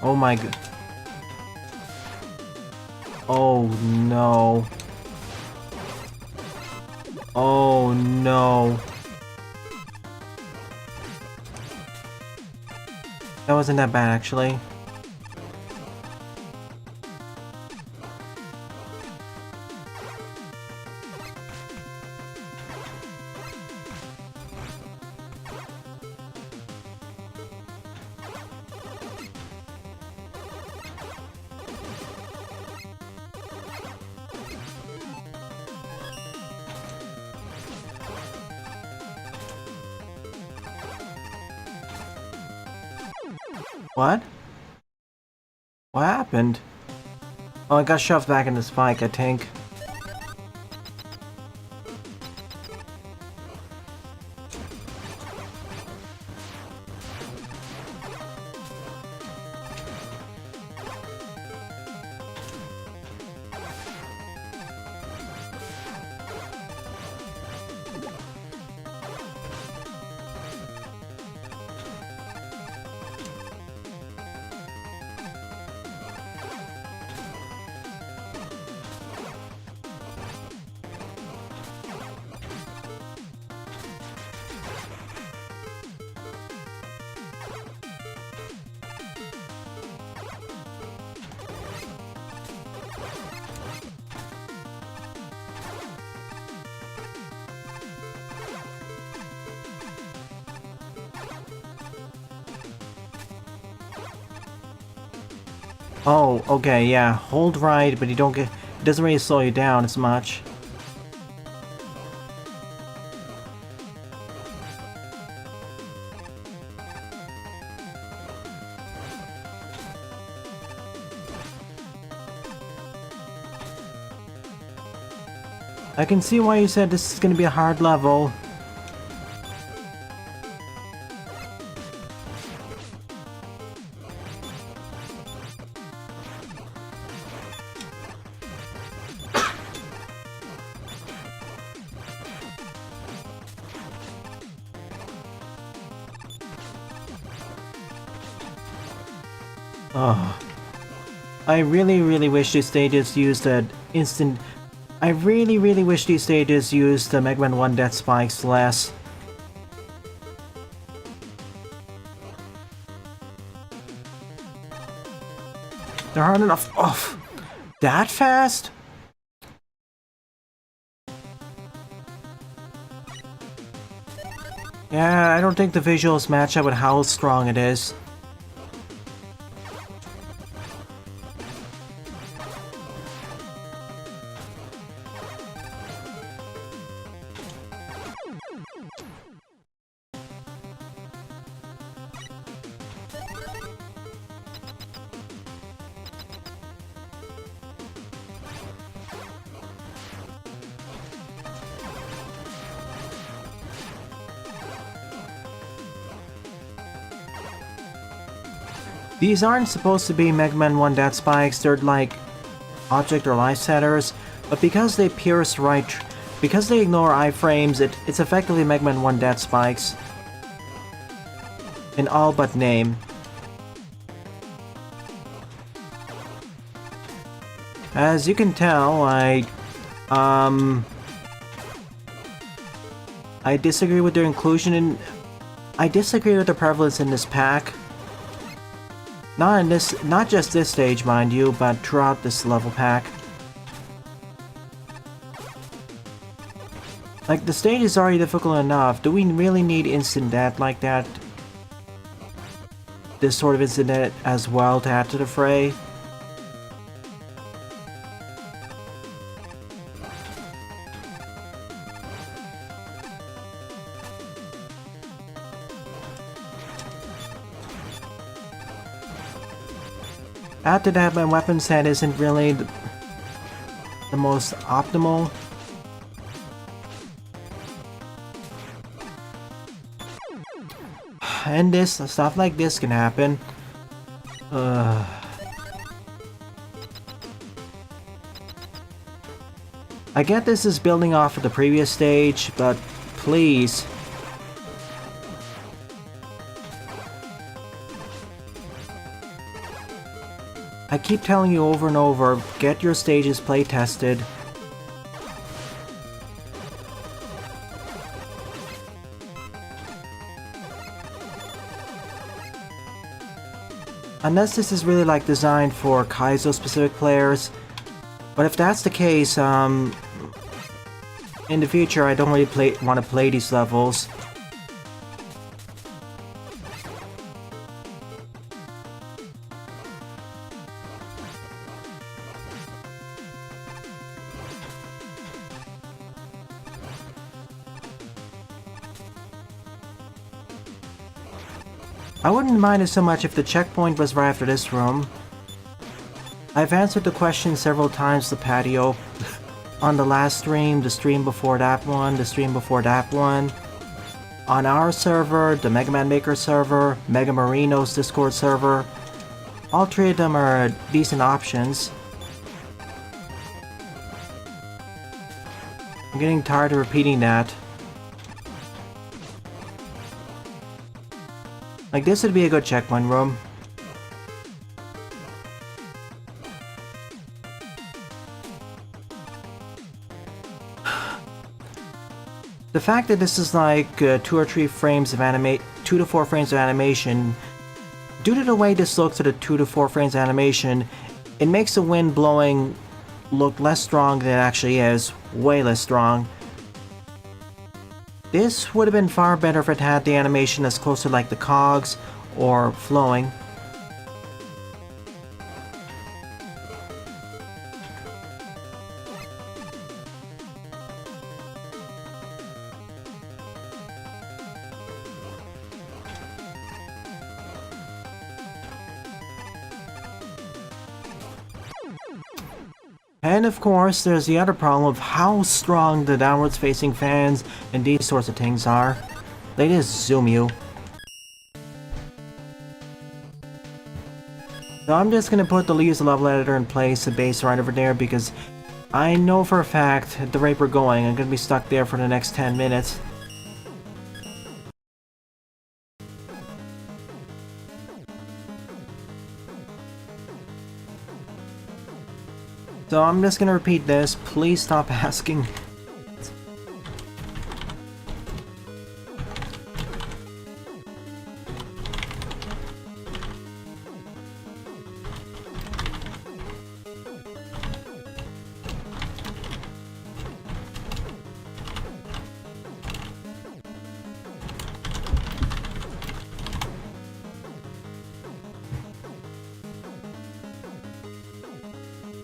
Oh my god. Oh no. Oh no. That wasn't that bad, actually. What? What happened? Oh, I got shoved back in the spike, I think. Oh, okay, yeah. Hold right, but you don't get... It doesn't really slow you down as much. I can see why you said this is gonna be a hard level. Oh. I really wish these stages used an instant... I really wish these stages used the Mega Man 1 death spikes less. There aren't enough... Oh! That fast? Yeah, I don't think the visuals match up with how strong it is. These aren't supposed to be Mega Man 1 death spikes, they're like object or life setters, but because they pierce right, because they ignore iframes, it's effectively Mega Man 1 death spikes. In all but name. As you can tell, I disagree with their inclusion in... I disagree with the prevalence in this pack. Not just this stage, mind you, but throughout this level pack. Like, the stage is already difficult enough. Do we really need instant death like that? This sort of instant death as well to add to the fray? Add to that, my weapon set isn't really the most optimal. And stuff like this can happen. I get this is building off of the previous stage, but please. I keep telling you over and over, get your stages play tested. Unless this is really like designed for Kaizo specific players. But if that's the case, in the future I don't really want to play these levels. I wouldn't mind it so much if the checkpoint was right after this room. I've answered the question several times, the patio. On the last stream, the stream before that one, the stream before that one. On our server, the Mega Man Maker server, Mega Marino's Discord server. All three of them are decent options. I'm getting tired of repeating that. Like, this would be a good checkpoint room. The fact that this is like 2 or 3 frames of 2 to 4 frames of animation, due to the way this looks at a 2 to 4 frames of animation, it makes the wind blowing look less strong than it actually is, way less strong. This would have been far better if it had the animation that's closer like the cogs or flowing. And of course, there's the other problem of how strong the downwards facing fans and these sorts of things are. They just zoom you. So I'm just gonna put the Leaves level editor in place, the base right over there, because I know for a fact, at the rate we're going, I'm gonna be stuck there for the next 10 minutes. So I'm just gonna repeat this. Please stop asking.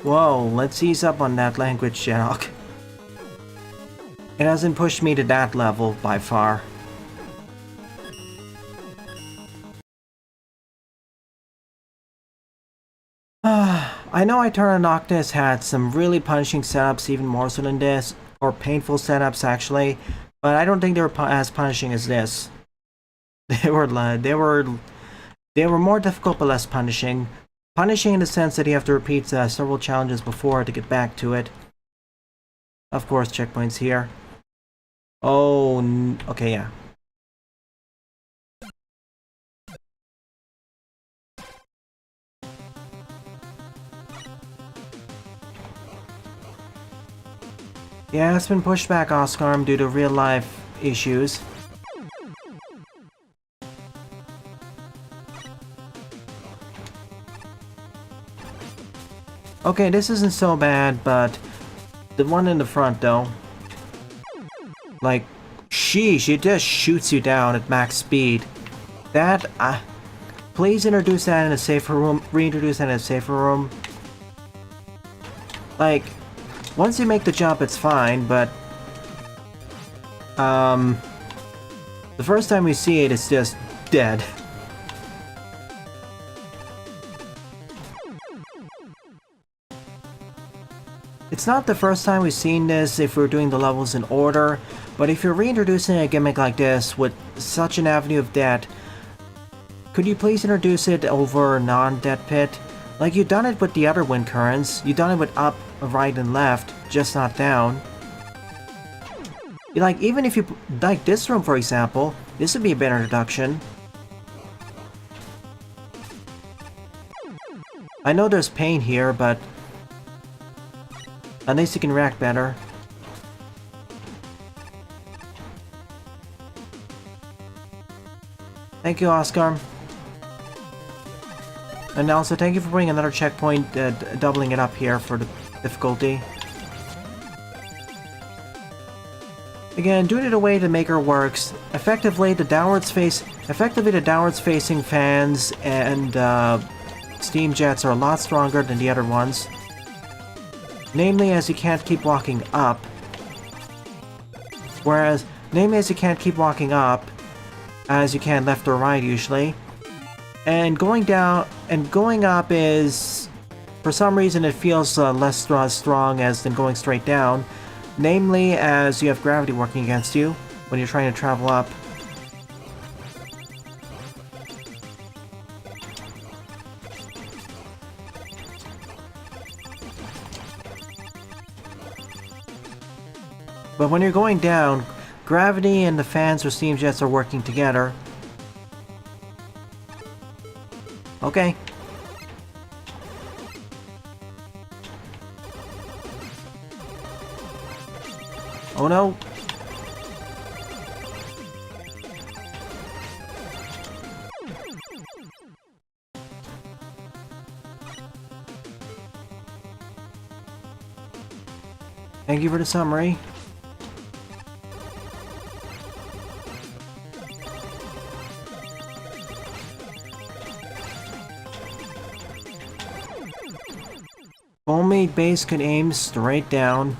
Whoa, let's ease up on that language, Sherlock. It hasn't pushed me to that level, by far. I know Eternal Noctis had some really punishing setups, even more so than this, or painful setups actually, but I don't think they were as punishing as this. They were more difficult but less punishing. Punishing in the sense that you have to repeat several challenges before to get back to it. Of course, checkpoints here. Oh, okay, yeah. Yeah, it's been pushed back, Oscar, due to real-life issues. Okay, this isn't so bad, but the one in the front though, like, sheesh, it just shoots you down at max speed. That, please introduce that in a safer room, reintroduce that in a safer room. Like, once you make the jump, it's fine, but the first time we see it, it's just dead. It's not the first time we've seen this if we're doing the levels in order, but if you're reintroducing a gimmick like this with such an avenue of death, could you please introduce it over non-death pit? Like you've done it with the other wind currents, you've done it with up, right, and left, just not down. Like, even if you, like this room for example, this would be a better introduction. I know there's pain here, but at least you can react better. Thank you, Oscar. And also, thank you for putting another checkpoint, doubling it up here for the difficulty. Again, due to the way the Maker works, effectively the downwards facing fans and steam jets are a lot stronger than the other ones. Namely, as you can't keep walking up. Whereas, as you can left or right usually. And going down and going up is, for some reason, it feels less strong as than going straight down. Namely, as you have gravity working against you when you're trying to travel up. But when you're going down, gravity and the fans or steam jets are working together. Okay. Oh no. Thank you for the summary. Homemade base can aim straight down.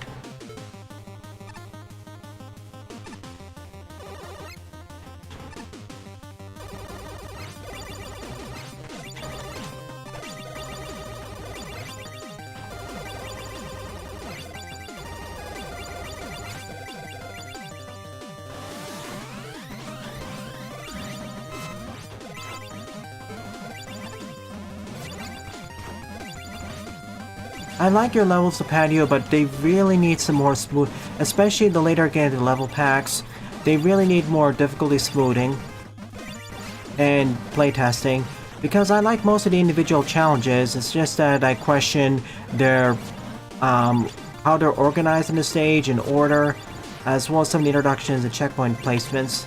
I like your levels of patio, but they really need some more smooth, especially the later get into level packs. They really need more difficulty smoothing and playtesting, because I like most of the individual challenges. It's just that I question their how they're organized in the stage in order, as well as some of the introductions and checkpoint placements.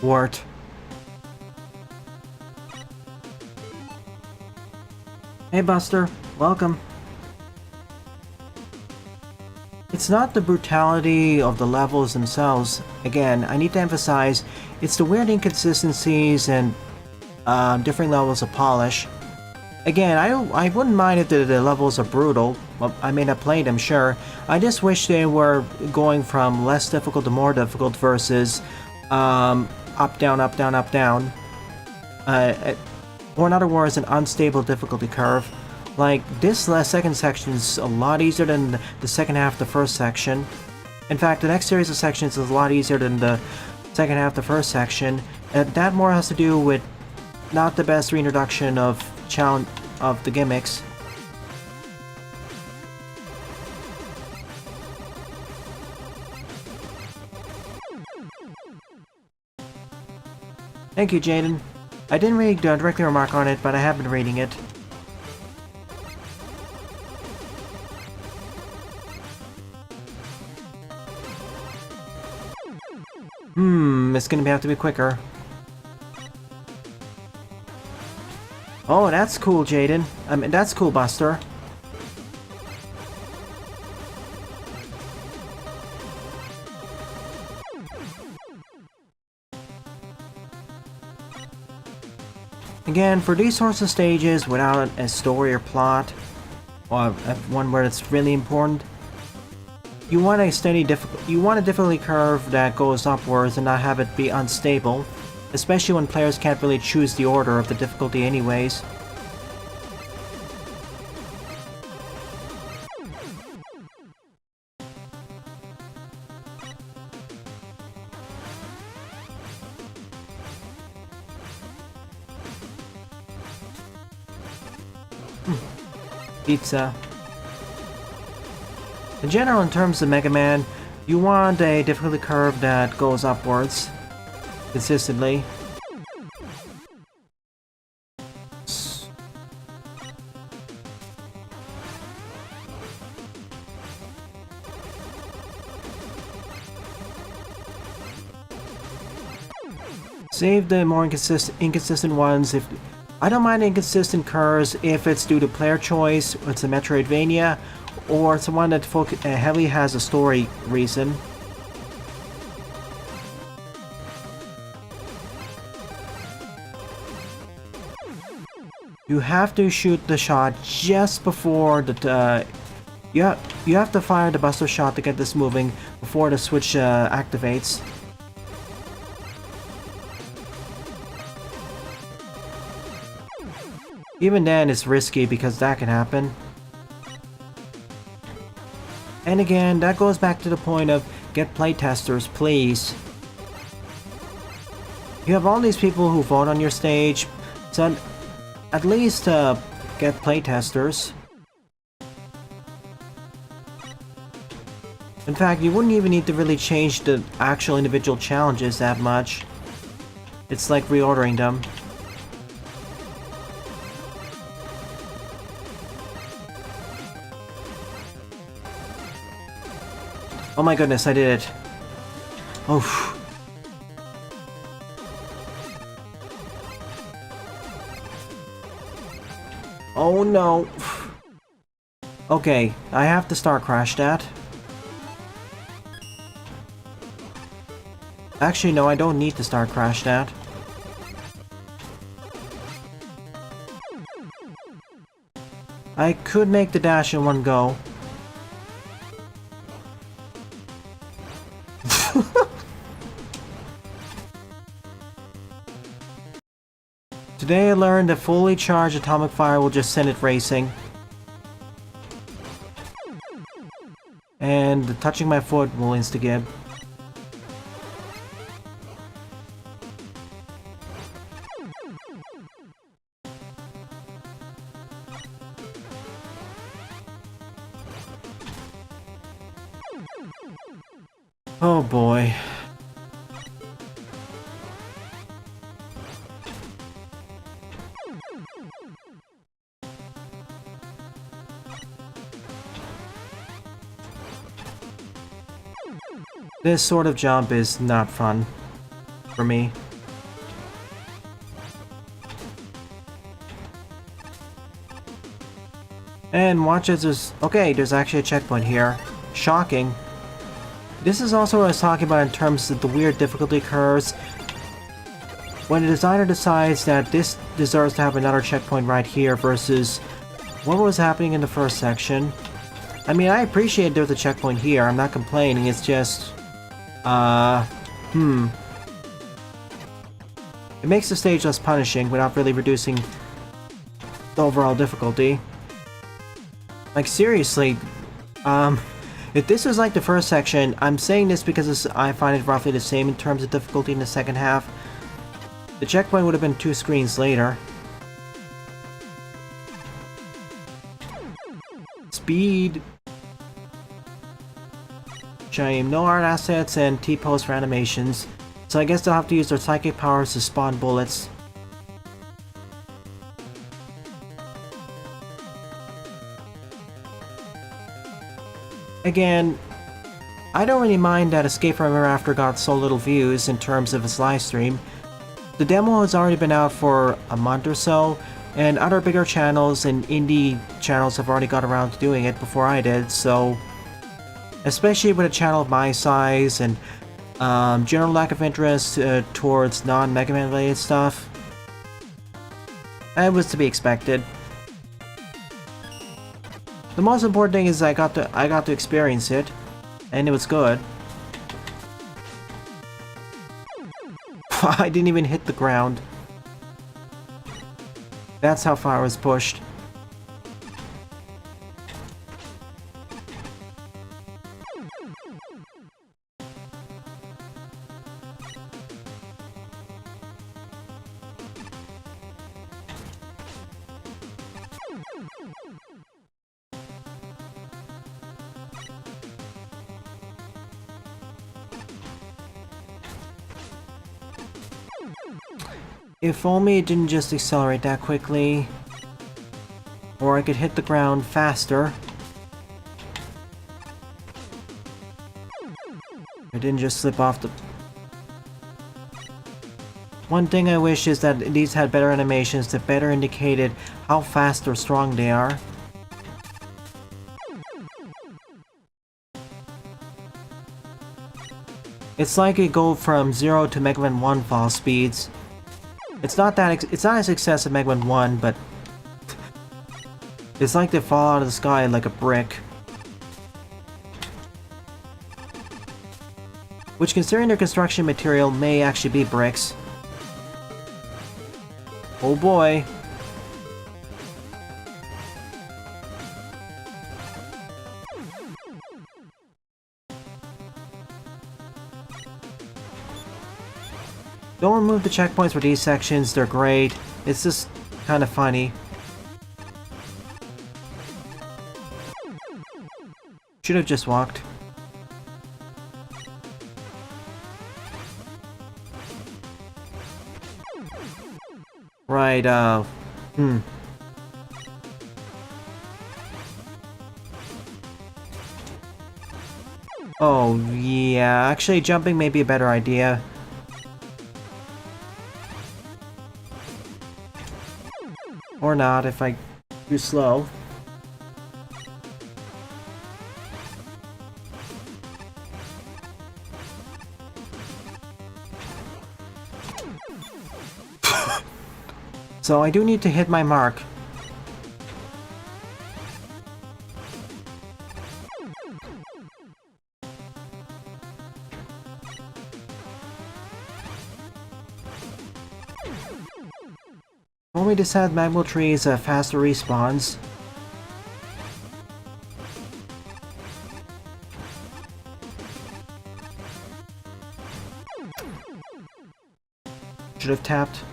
Wart. Hey Buster, welcome. It's not the brutality of the levels themselves. Again, I need to emphasize, it's the weird inconsistencies and different levels of polish. Again, I wouldn't mind if the levels are brutal. Well, I may not play them, sure. I just wish they were going from less difficult to more difficult versus up, down, up, down, up, down. Or in other words, an unstable difficulty curve. Like, this second section is a lot easier than the second half of the first section. In fact, the next series of sections is a lot easier than the second half of the first section. And that more has to do with not the best reintroduction of the gimmicks. Thank you, Jaden. I didn't really directly remark on it, but I have been reading it. It's gonna have to be quicker. Oh, that's cool, Jaden. I mean, that's cool, Buster. Again, for these sorts of stages without a story or plot, or one where it's really important, you want a difficulty curve that goes upwards and not have it be unstable, especially when players can't really choose the order of the difficulty anyways. Pizza. In general, in terms of Mega Man, you want a difficulty curve that goes upwards consistently. Save the more inconsistent ones. If I don't mind inconsistent curves if it's due to player choice, it's a Metroidvania, or it's one that heavily has a story reason. You have to shoot the shot just before the you have to fire the Buster shot to get this moving before the switch activates. Even then, it's risky because that can happen. And again, that goes back to the point of get playtesters, please. You have all these people who vote on your stage, so at least get playtesters. In fact, you wouldn't even need to really change the actual individual challenges that much. It's like reordering them. Oh my goodness, I did it. Oh. Oh no. Okay, I have to start crash that. Actually, no, I don't need to start crash that. I could make the dash in one go. Today I learned that fully charged atomic fire will just send it racing. And touching my foot will insta-gib. Oh boy. This sort of jump is not fun for me. And watch as there's... Okay, there's actually a checkpoint here. Shocking. This is also what I was talking about in terms of the weird difficulty curves. When the designer decides that this deserves to have another checkpoint right here versus what was happening in the first section. I mean, I appreciate there's a checkpoint here. I'm not complaining. It's just... It makes the stage less punishing without really reducing the overall difficulty. Like, seriously, if this was like the first section, I'm saying this because I find it roughly the same in terms of difficulty in the second half. The checkpoint would have been 2 screens later. Speed. Shame, no art assets and T-pose for animations. So I guess they'll have to use their psychic powers to spawn bullets. Again, I don't really mind that Escape from Ever After got so little views in terms of its live stream. The demo has already been out for a month or so, and other bigger channels and indie channels have already got around to doing it before I did, so... Especially with a channel of my size and general lack of interest towards non-Mega Man related stuff, it was to be expected. The most important thing is I got to experience it, and it was good. I didn't even hit the ground. That's how far I was pushed. If only it didn't just accelerate that quickly. Or I could hit the ground faster. I didn't just slip off the... One thing I wish is that these had better animations that better indicated how fast or strong they are. It's like it go from 0 to Mega Man 1 fall speeds. It's not as excessive Mega Man 1, but it's like they fall out of the sky like a brick. Which, considering their construction material, may actually be bricks. Oh boy. Don't remove the checkpoints for these sections, they're great. It's just kind of funny. Should have just walked. Right, Oh, yeah, actually jumping may be a better idea. Or not, if I do slow. So I do need to hit my mark. Only this had magma trees faster respawns. Should have tapped.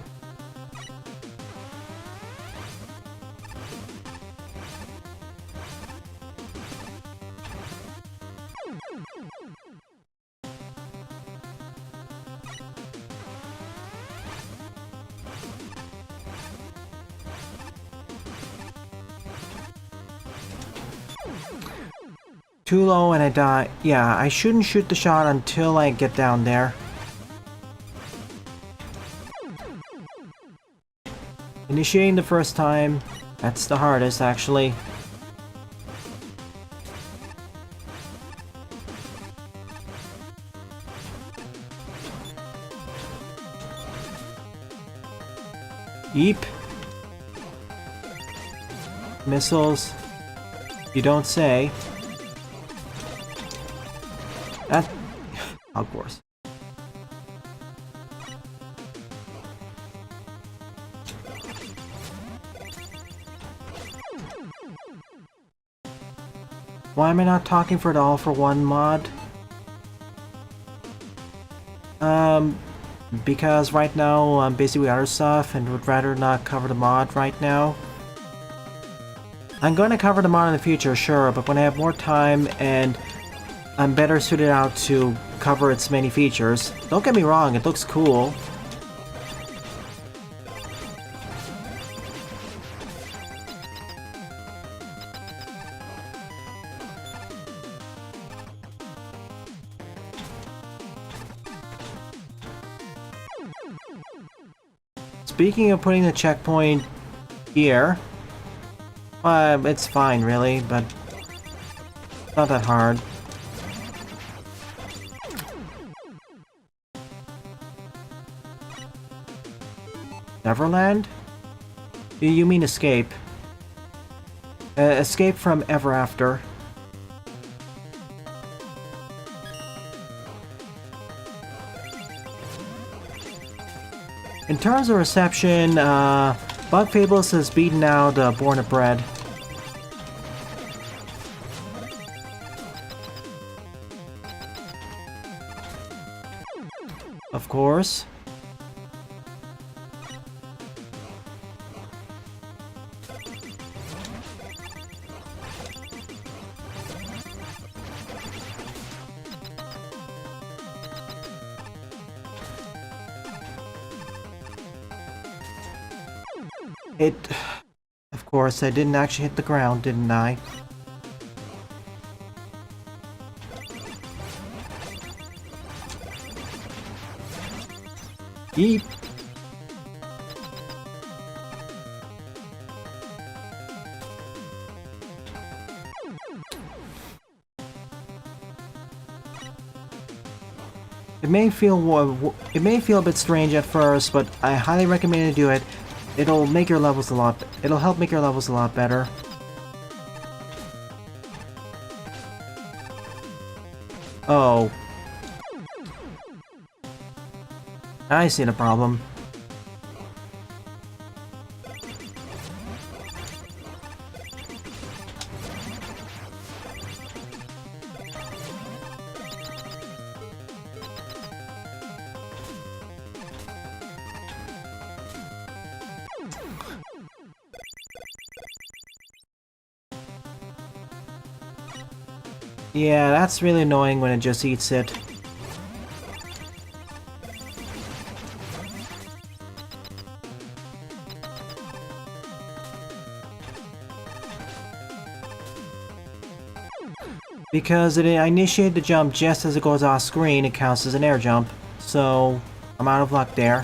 Too low and I die. Yeah, I shouldn't shoot the shot until I get down there. Initiating the first time, that's the hardest actually. Yeep. Missiles. You don't say. That... of course. Why am I not talking for the All for One mod? Because right now I'm busy with other stuff and would rather not cover the mod right now. I'm going to cover the mod in the future, sure, but when I have more time and I'm better suited out to cover its many features. Don't get me wrong, it looks cool. Speaking of putting the checkpoint here, it's fine really, but not that hard. Neverland? You mean escape? Escape from Ever After. In terms of reception, Bug Fables has beaten out Born of Bread. Of course. Of course, I didn't actually hit the ground, didn't I? Yeep. It may feel a bit strange at first, but I highly recommend you do it. It'll help make your levels a lot better. Oh. I see the problem. Yeah, that's really annoying when it just eats it. Because I initiated the jump just as it goes off screen, it counts as an air jump. So, I'm out of luck there.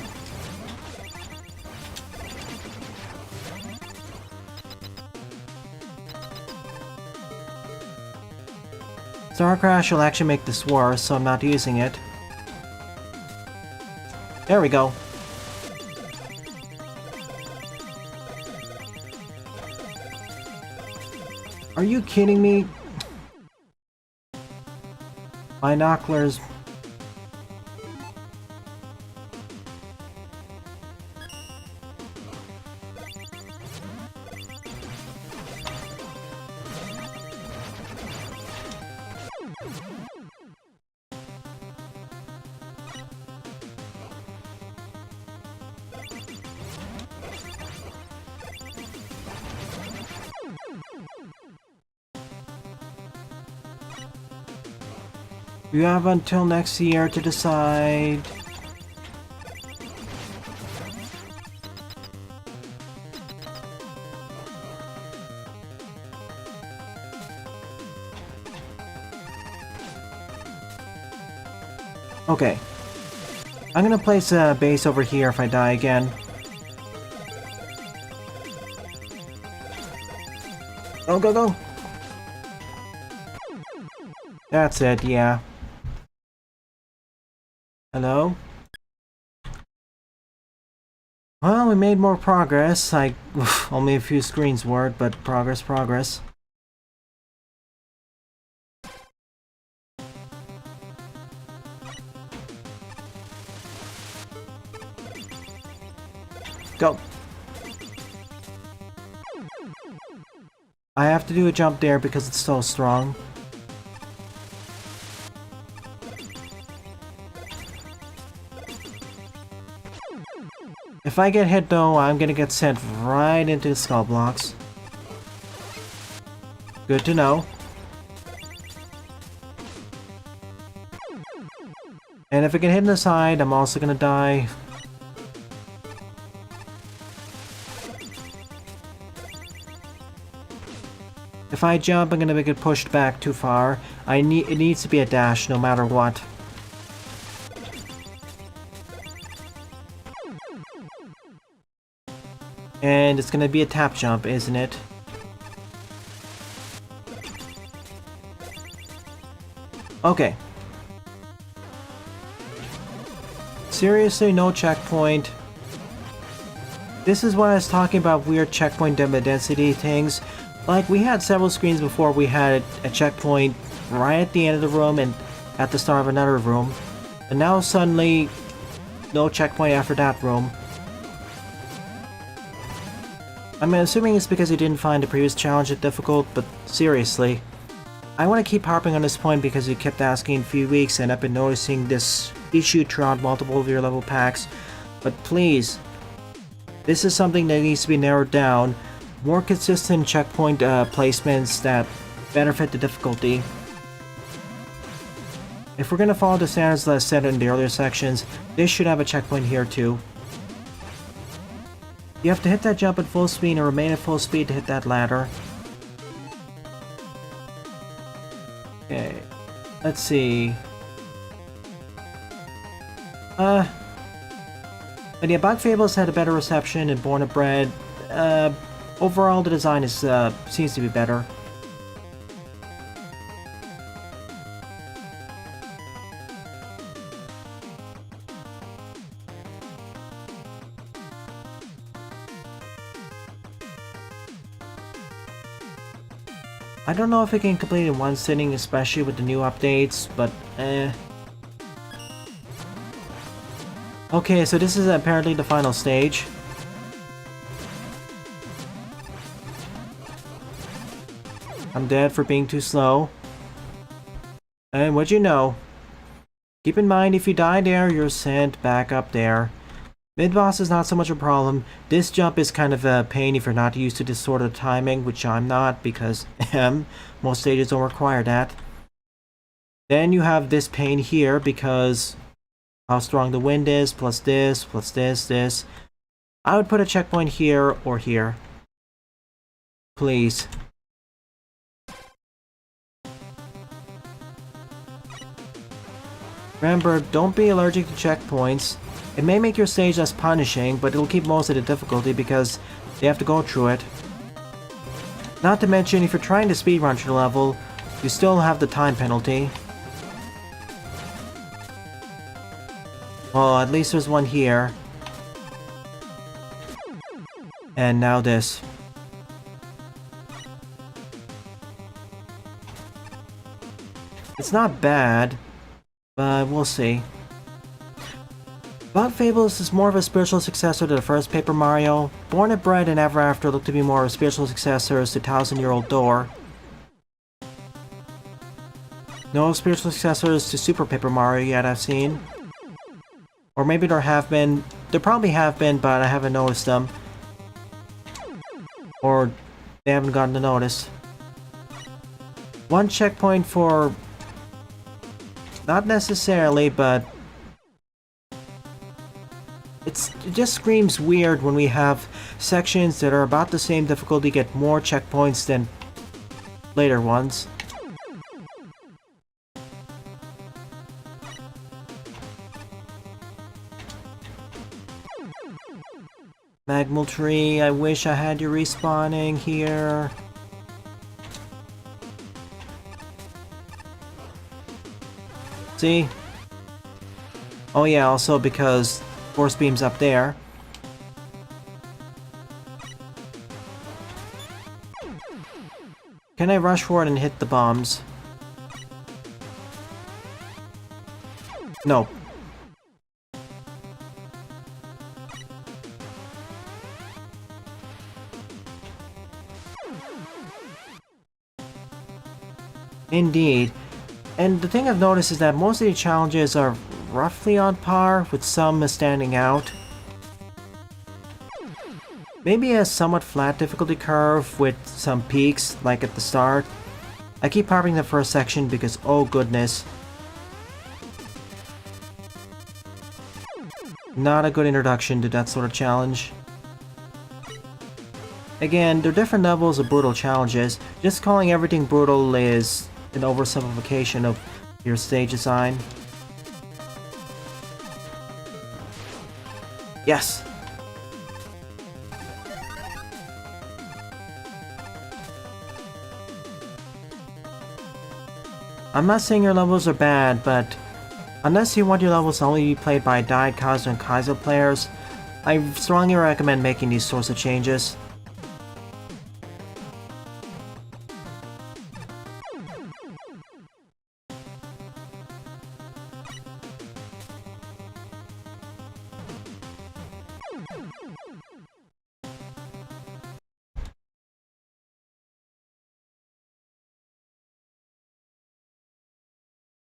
Star Crash will actually make this worse, so I'm not using it. There we go. Are you kidding me? Binoculars. You have until next year to decide. Okay. I'm gonna place a base over here if I die again. Go, go, go! That's it, yeah. Hello? Well, we made more progress. Only a few screens worth, but progress. Go! I have to do a jump there because it's so strong. If I get hit though, I'm gonna get sent right into the skull blocks. Good to know. And if I get hit in the side, I'm also gonna die. If I jump, I'm gonna get pushed back too far. It needs to be a dash no matter what. And it's gonna be a tap jump, isn't it? Okay. Seriously, no checkpoint. This is what I was talking about, weird checkpoint density things. Like, we had several screens before we had a checkpoint right at the end of the room and at the start of another room. And now suddenly, no checkpoint after that room. I'm assuming it's because you didn't find the previous challenge difficult, but seriously. I want to keep harping on this point because you kept asking in a few weeks and I've been noticing this issue throughout multiple of your level packs. But please, this is something that needs to be narrowed down. More consistent checkpoint placements that benefit the difficulty. If we're going to follow the standards that I set in the earlier sections, this should have a checkpoint here too. You have to hit that jump at full speed and remain at full speed to hit that ladder. Okay, let's see. But yeah, Bug Fables had a better reception and Born and Bred. Overall, the design is seems to be better. I don't know if it can complete in one sitting, especially with the new updates, but Okay, so this is apparently the final stage. I'm dead for being too slow. And what'd you know? Keep in mind, if you die there, you're sent back up there. Mid-boss is not so much a problem. This jump is kind of a pain if you're not used to this sort of timing, which I'm not because most stages don't require that. Then you have this pain here because how strong the wind is, plus this, this. I would put a checkpoint here or here. Please. Remember, don't be allergic to checkpoints. It may make your stage less punishing, but it'll keep most of the difficulty because they have to go through it. Not to mention, if you're trying to speedrun through the level, you still have the time penalty. Well, at least there's one here. And now this. It's not bad, but we'll see. Bug Fables is more of a spiritual successor to the first Paper Mario. Born and Bred and Ever After look to be more of spiritual successors to Thousand-Year-Old Door. No spiritual successors to Super Paper Mario yet I've seen. Or maybe there have been. There probably have been, but I haven't noticed them. Or they haven't gotten to notice. One checkpoint for... Not necessarily, but... It just screams weird when we have sections that are about the same difficulty get more checkpoints than later ones. Magmal Tree, I wish I had you respawning here. See? Oh yeah, also because Force Beam's up there. Can I rush forward and hit the bombs? No. Indeed. And the thing I've noticed is that most of the challenges are roughly on par, with some standing out. Maybe a somewhat flat difficulty curve with some peaks, like at the start. I keep harping the first section because, oh goodness. Not a good introduction to that sort of challenge. Again, there are different levels of brutal challenges. Just calling everything brutal is an oversimplification of your stage design. Yes! I'm not saying your levels are bad, but unless you want your levels to only be played by Daikazu and Kaizo players, I strongly recommend making these sorts of changes.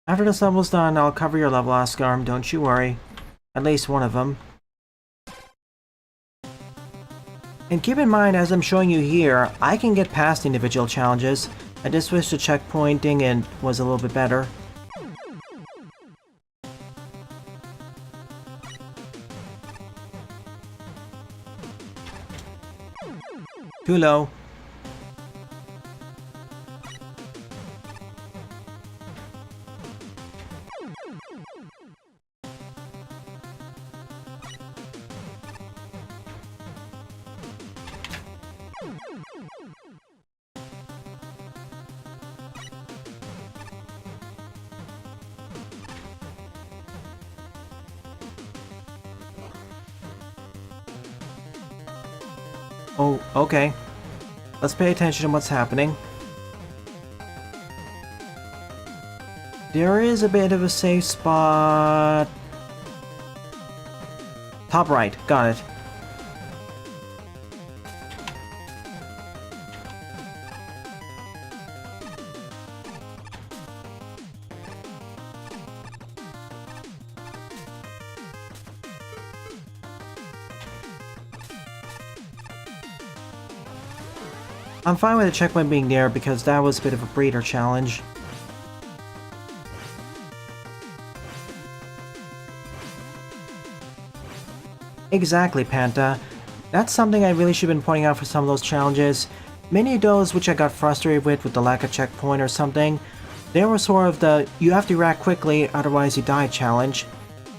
After this level's done, I'll cover your level, Oscar, don't you worry. At least one of them. And keep in mind, as I'm showing you here, I can get past individual challenges. I just wish the checkpointing and was a little bit better. Too low. Oh, okay. Let's pay attention to what's happening. There is a bit of a safe spot. Top right, got it. I'm fine with the checkpoint being there because that was a bit of a breeder challenge. Exactly, Panta. That's something I really should have been pointing out for some of those challenges. Many of those which I got frustrated with the lack of checkpoint or something, they were sort of the you have to react quickly otherwise you die challenge.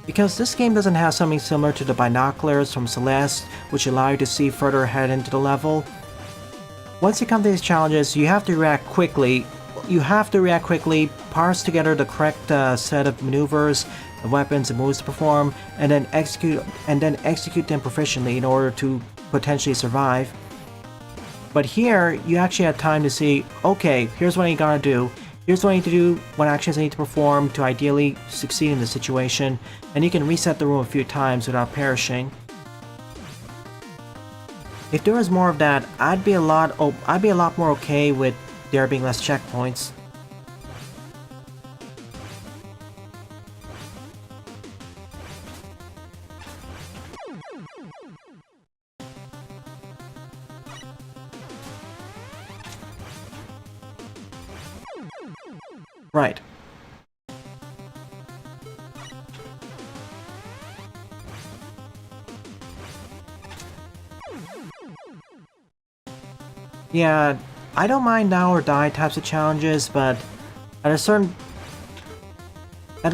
Because this game doesn't have something similar to the binoculars from Celeste, which allow you to see further ahead into the level. Once you come to these challenges, you have to react quickly. Parse together the correct set of maneuvers, weapons, and moves to perform, and then execute them proficiently in order to potentially survive. But here, you actually have time to see, okay, here's what I gotta do. Here's what I need to do, what actions I need to perform to ideally succeed in the situation, and you can reset the room a few times without perishing. If there was more of that, I'd be a lot more okay with there being less checkpoints. Right. Yeah, I don't mind now or die types of challenges, but at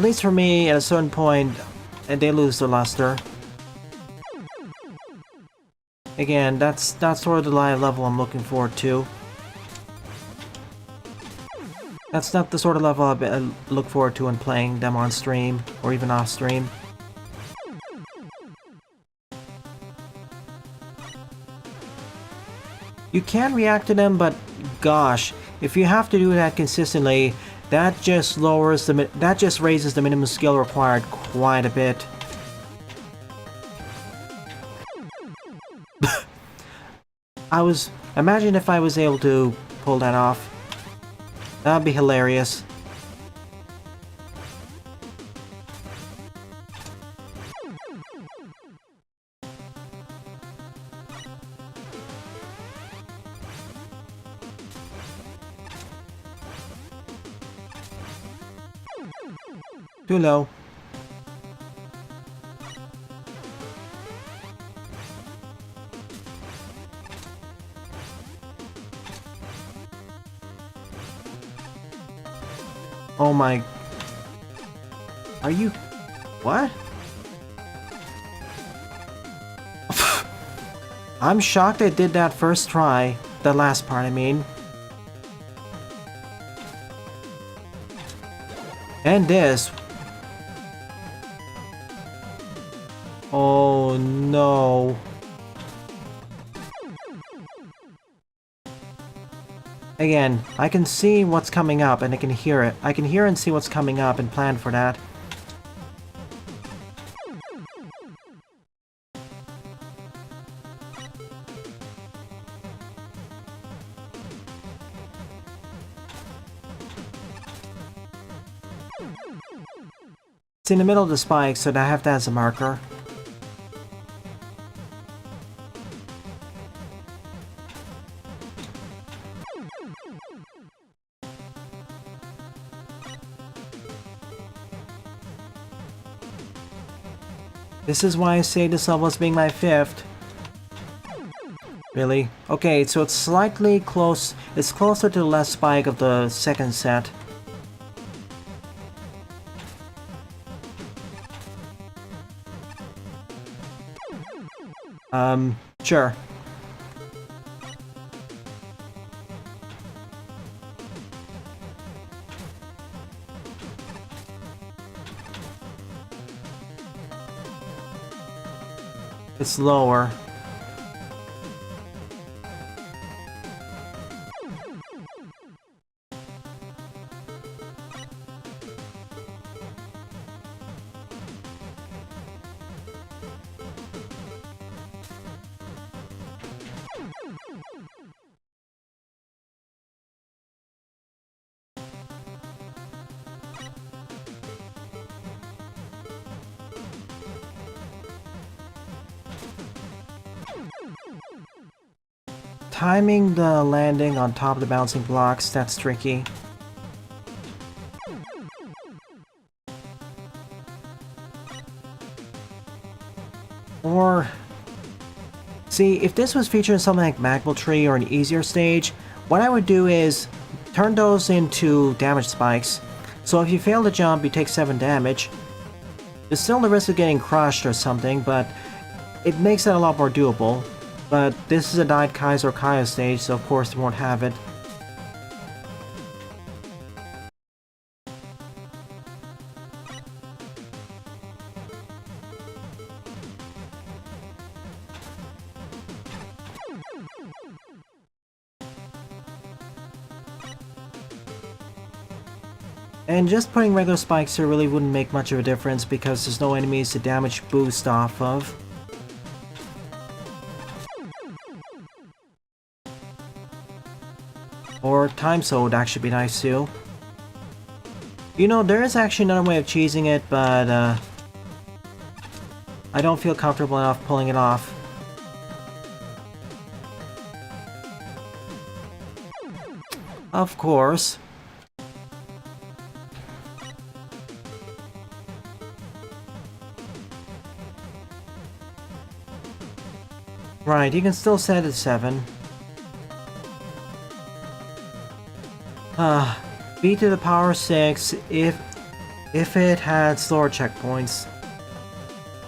least for me, at a certain point, they lose their luster. Again, that's sort of the live level I'm looking forward to. That's not the sort of level I look forward to when playing them on stream, or even off stream. You can react to them, but gosh, if you have to do that consistently, that just raises the minimum skill required quite a bit. Imagine if I was able to pull that off. That'd be hilarious. Too low. Oh my... Are you... What? I'm shocked I did that first try. The last part, I mean. And this. Oh no. Again, I can see what's coming up and I can hear it. I can hear and see what's coming up and plan for that. It's in the middle of the spike, so I have that as a marker. This is why I say this level as being my 5th. Really? Okay, so it's slightly close. It's closer to the last spike of the second set. Sure. It's lower. Timing the landing on top of the bouncing blocks, that's tricky. Or... See, if this was featuring something like Magma Tree or an easier stage, what I would do is turn those into damage spikes. So if you fail to jump, you take 7 damage. There's still the risk of getting crushed or something, but it makes it a lot more doable. But this is a Died Kaiser or Kaya stage, so of course they won't have it. And just putting regular spikes here really wouldn't make much of a difference because there's no enemies to damage boost off of. Or time so would actually be nice too. You know, there is actually another way of cheesing it, but I don't feel comfortable enough pulling it off. Of course. Right, you can still set it 7. B to the power 6 if it had slower checkpoints.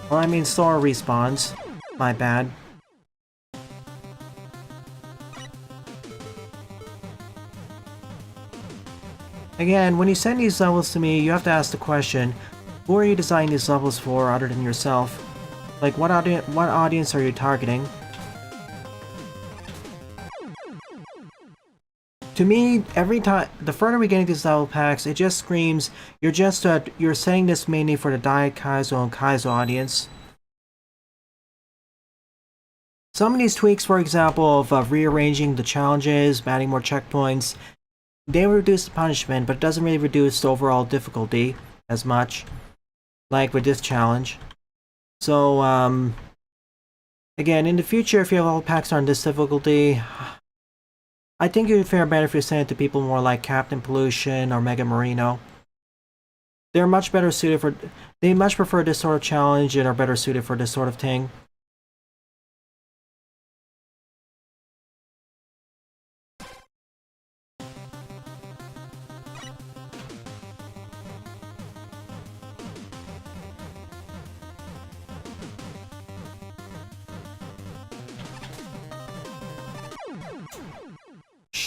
Well, I mean slower respawns. My bad. Again, when you send these levels to me, you have to ask the question, who are you designing these levels for other than yourself? Like, what audience are you targeting? To me, every time, the further we get into these level packs, it just screams, you're setting this mainly for the Diet Kaizo and Kaizo audience. Some of these tweaks, for example, of rearranging the challenges, adding more checkpoints, they reduce the punishment, but it doesn't really reduce the overall difficulty as much, like with this challenge. So, again, in the future, if your level packs are on this difficulty, I think it would fare better if you send it to people more like Captain Pollution or Mega Marino. They're much better suited for... They much prefer this sort of challenge and are better suited for this sort of thing.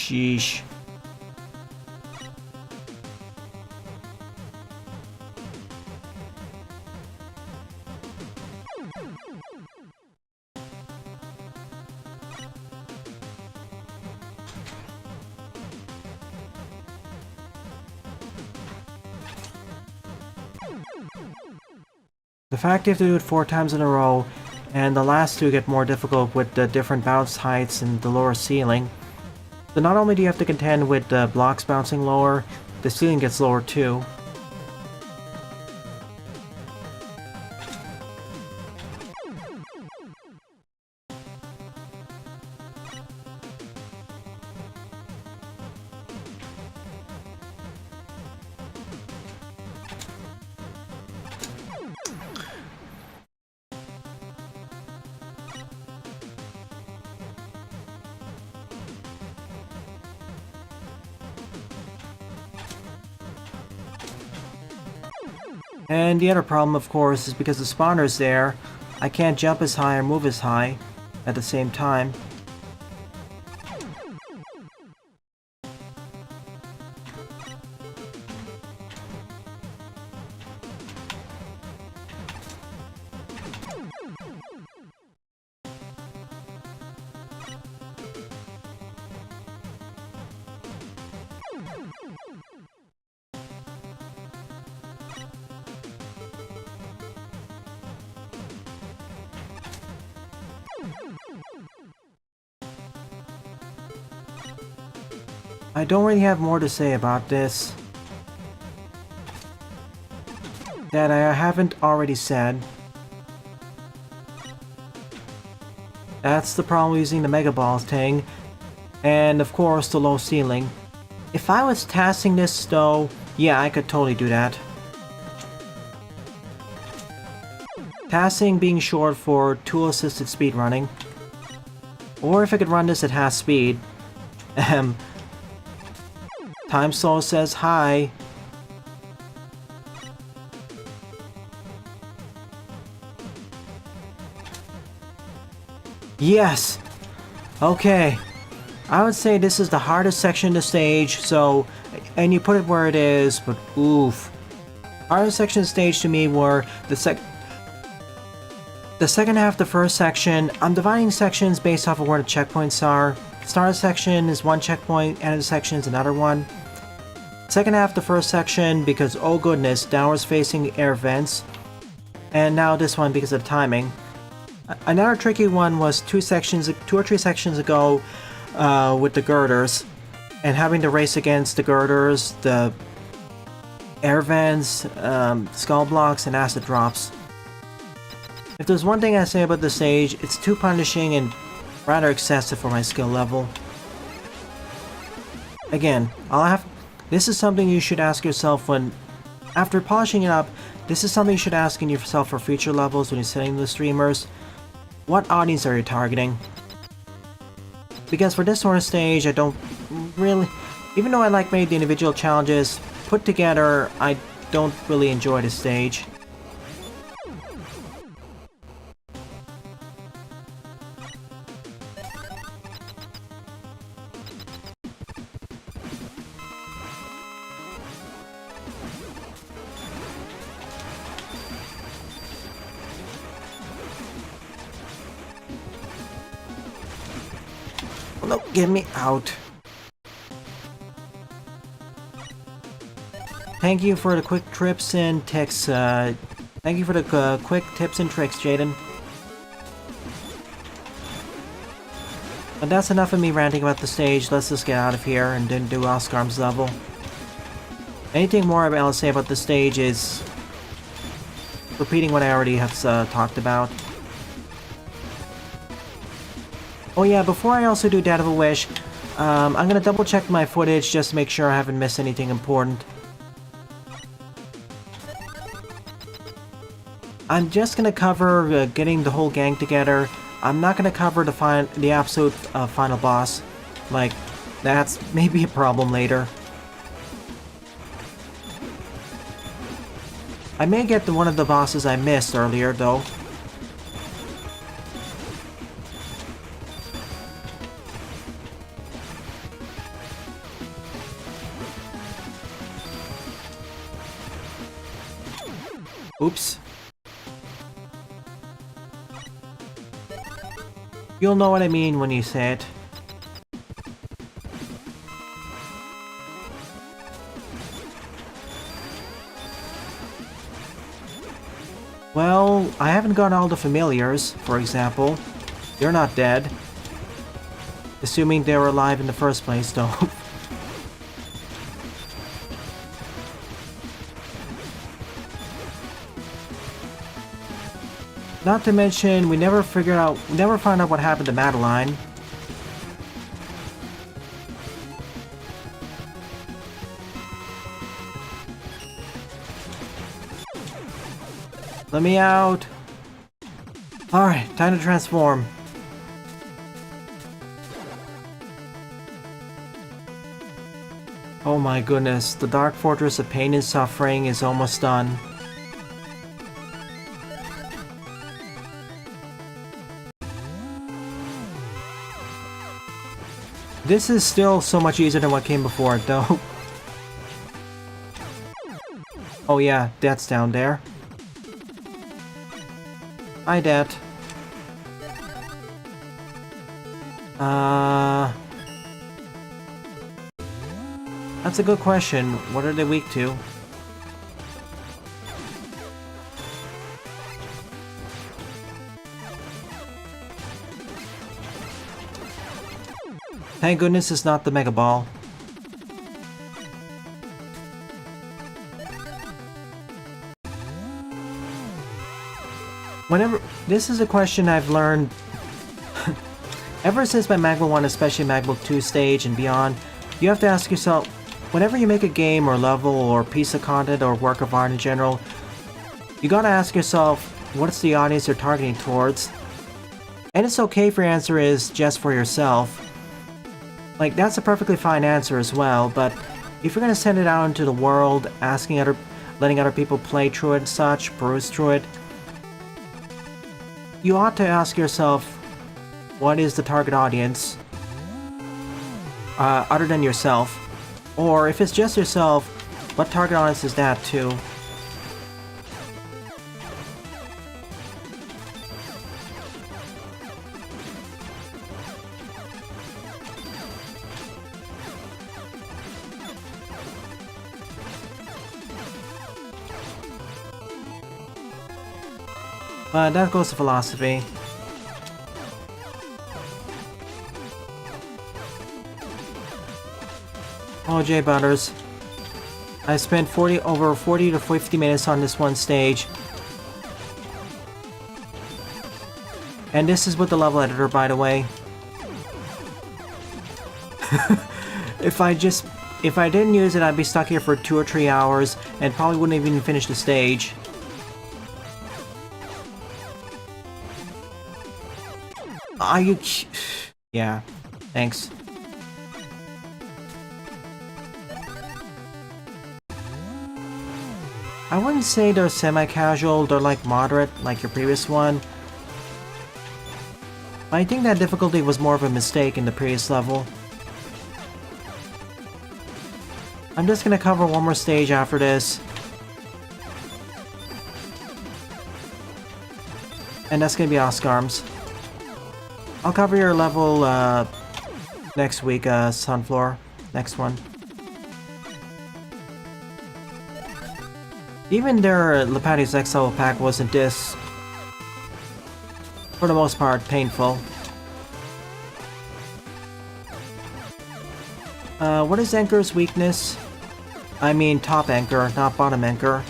Sheesh. The fact you have to do it 4 times in a row, and the last 2 get more difficult with the different bounce heights and the lower ceiling. So not only do you have to contend with the blocks bouncing lower, the ceiling gets lower too. And the other problem, of course, is because the spawner's there, I can't jump as high or move as high at the same time. I don't really have more to say about this that I haven't already said. That's the problem using the Mega Balls thing, and of course the low ceiling. If I was tasking this though, yeah, I could totally do that. Tasking being short for tool-assisted speedrunning. Or if I could run this at half speed. Time Soul says hi. Yes! Okay. I would say this is the hardest section of the stage, so... And you put it where it is, but oof. Hardest section of the stage to me were the second half of the first section. I'm dividing sections based off of where the checkpoints are. Start of section is one checkpoint, end of the section is another one. Second half of the first section because, oh goodness, downwards facing air vents. And now this one because of timing. Another tricky one was 2 or 3 sections ago with the girders. And having to race against the girders, the air vents, skull blocks, and acid drops. If there's one thing I say about the stage, it's too punishing and rather excessive for my skill level. Again, this is something you should ask yourself when... After polishing it up, this is something you should ask yourself for future levels when you're setting the streamers. What audience are you targeting? Because for this sort of stage, I don't really... Even though I like made the individual challenges put together, I don't really enjoy the stage. No, get me out. Thank you for the quick tips and tricks, thank you for the quick tips and tricks, Jaden. But that's enough of me ranting about the stage. Let's just get out of here and then do Oscar's level. Anything more I'll say about the stage is repeating what I already have talked about. Oh yeah, before I also do Death of a Wish, I'm gonna double check my footage just to make sure I haven't missed anything important. I'm just gonna cover getting the whole gang together. I'm not gonna cover the absolute final boss. Like, that's maybe a problem later. I may get to one of the bosses I missed earlier, though. Oops. You'll know what I mean when you say it. Well, I haven't got all the familiars, for example. They're not dead. Assuming they were alive in the first place, though. Not to mention, we never found out what happened to Madeline. Let me out. Alright, time to transform. Oh my goodness, the Dark Fortress of Pain and Suffering is almost done. This is still so much easier than what came before it, though. Oh yeah, Death's down there. Hi, Death. That's a good question. What are they weak to? Thank goodness it's not the Mega Ball. This is a question I've learned ever since my Magma 1, especially Magma 2 stage and beyond. You have to ask yourself, whenever you make a game or level or piece of content or work of art in general, you gotta ask yourself, what's the audience you're targeting towards? And it's okay if your answer is just for yourself. Like, that's a perfectly fine answer as well, but if you're gonna send it out into the world, letting other people play through it and such, peruse through it, you ought to ask yourself, what is the target audience? Other than yourself. Or if it's just yourself, what target audience is that too? That goes to philosophy. Oh, Jay Butters. I spent over 40 to 50 minutes on this one stage. And this is with the level editor, by the way. If I didn't use it, I'd be stuck here for 2 or 3 hours and probably wouldn't even finish the stage. Are you... Yeah, thanks. I wouldn't say they're semi-casual, they're like moderate, like your previous one. I think that difficulty was more of a mistake in the previous level. I'm just gonna cover one more stage after this. And that's gonna be Oscar's. I'll cover your level next week, Sunfloor. Next one. Even their Lepati's Exile pack wasn't this, for the most part, painful. What is Anchor's weakness? I mean top Anchor, not bottom Anchor.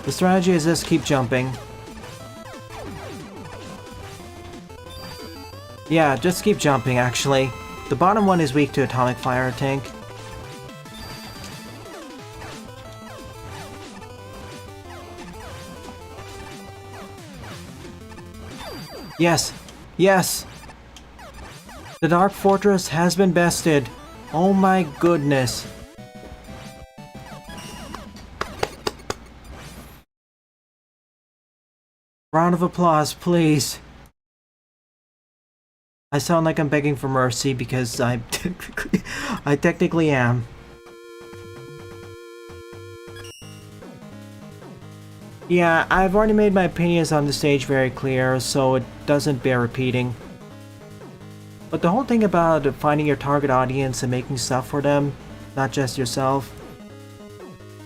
The strategy is just keep jumping. Yeah, just keep jumping, actually. The bottom one is weak to Atomic Fire, I think. Yes, Yes! The Dark Fortress has been bested. Oh my goodness. Round of applause, please. I sound like I'm begging for mercy because I technically am. Yeah, I've already made my opinions on the stage very clear, so it doesn't bear repeating. But the whole thing about finding your target audience and making stuff for them, not just yourself,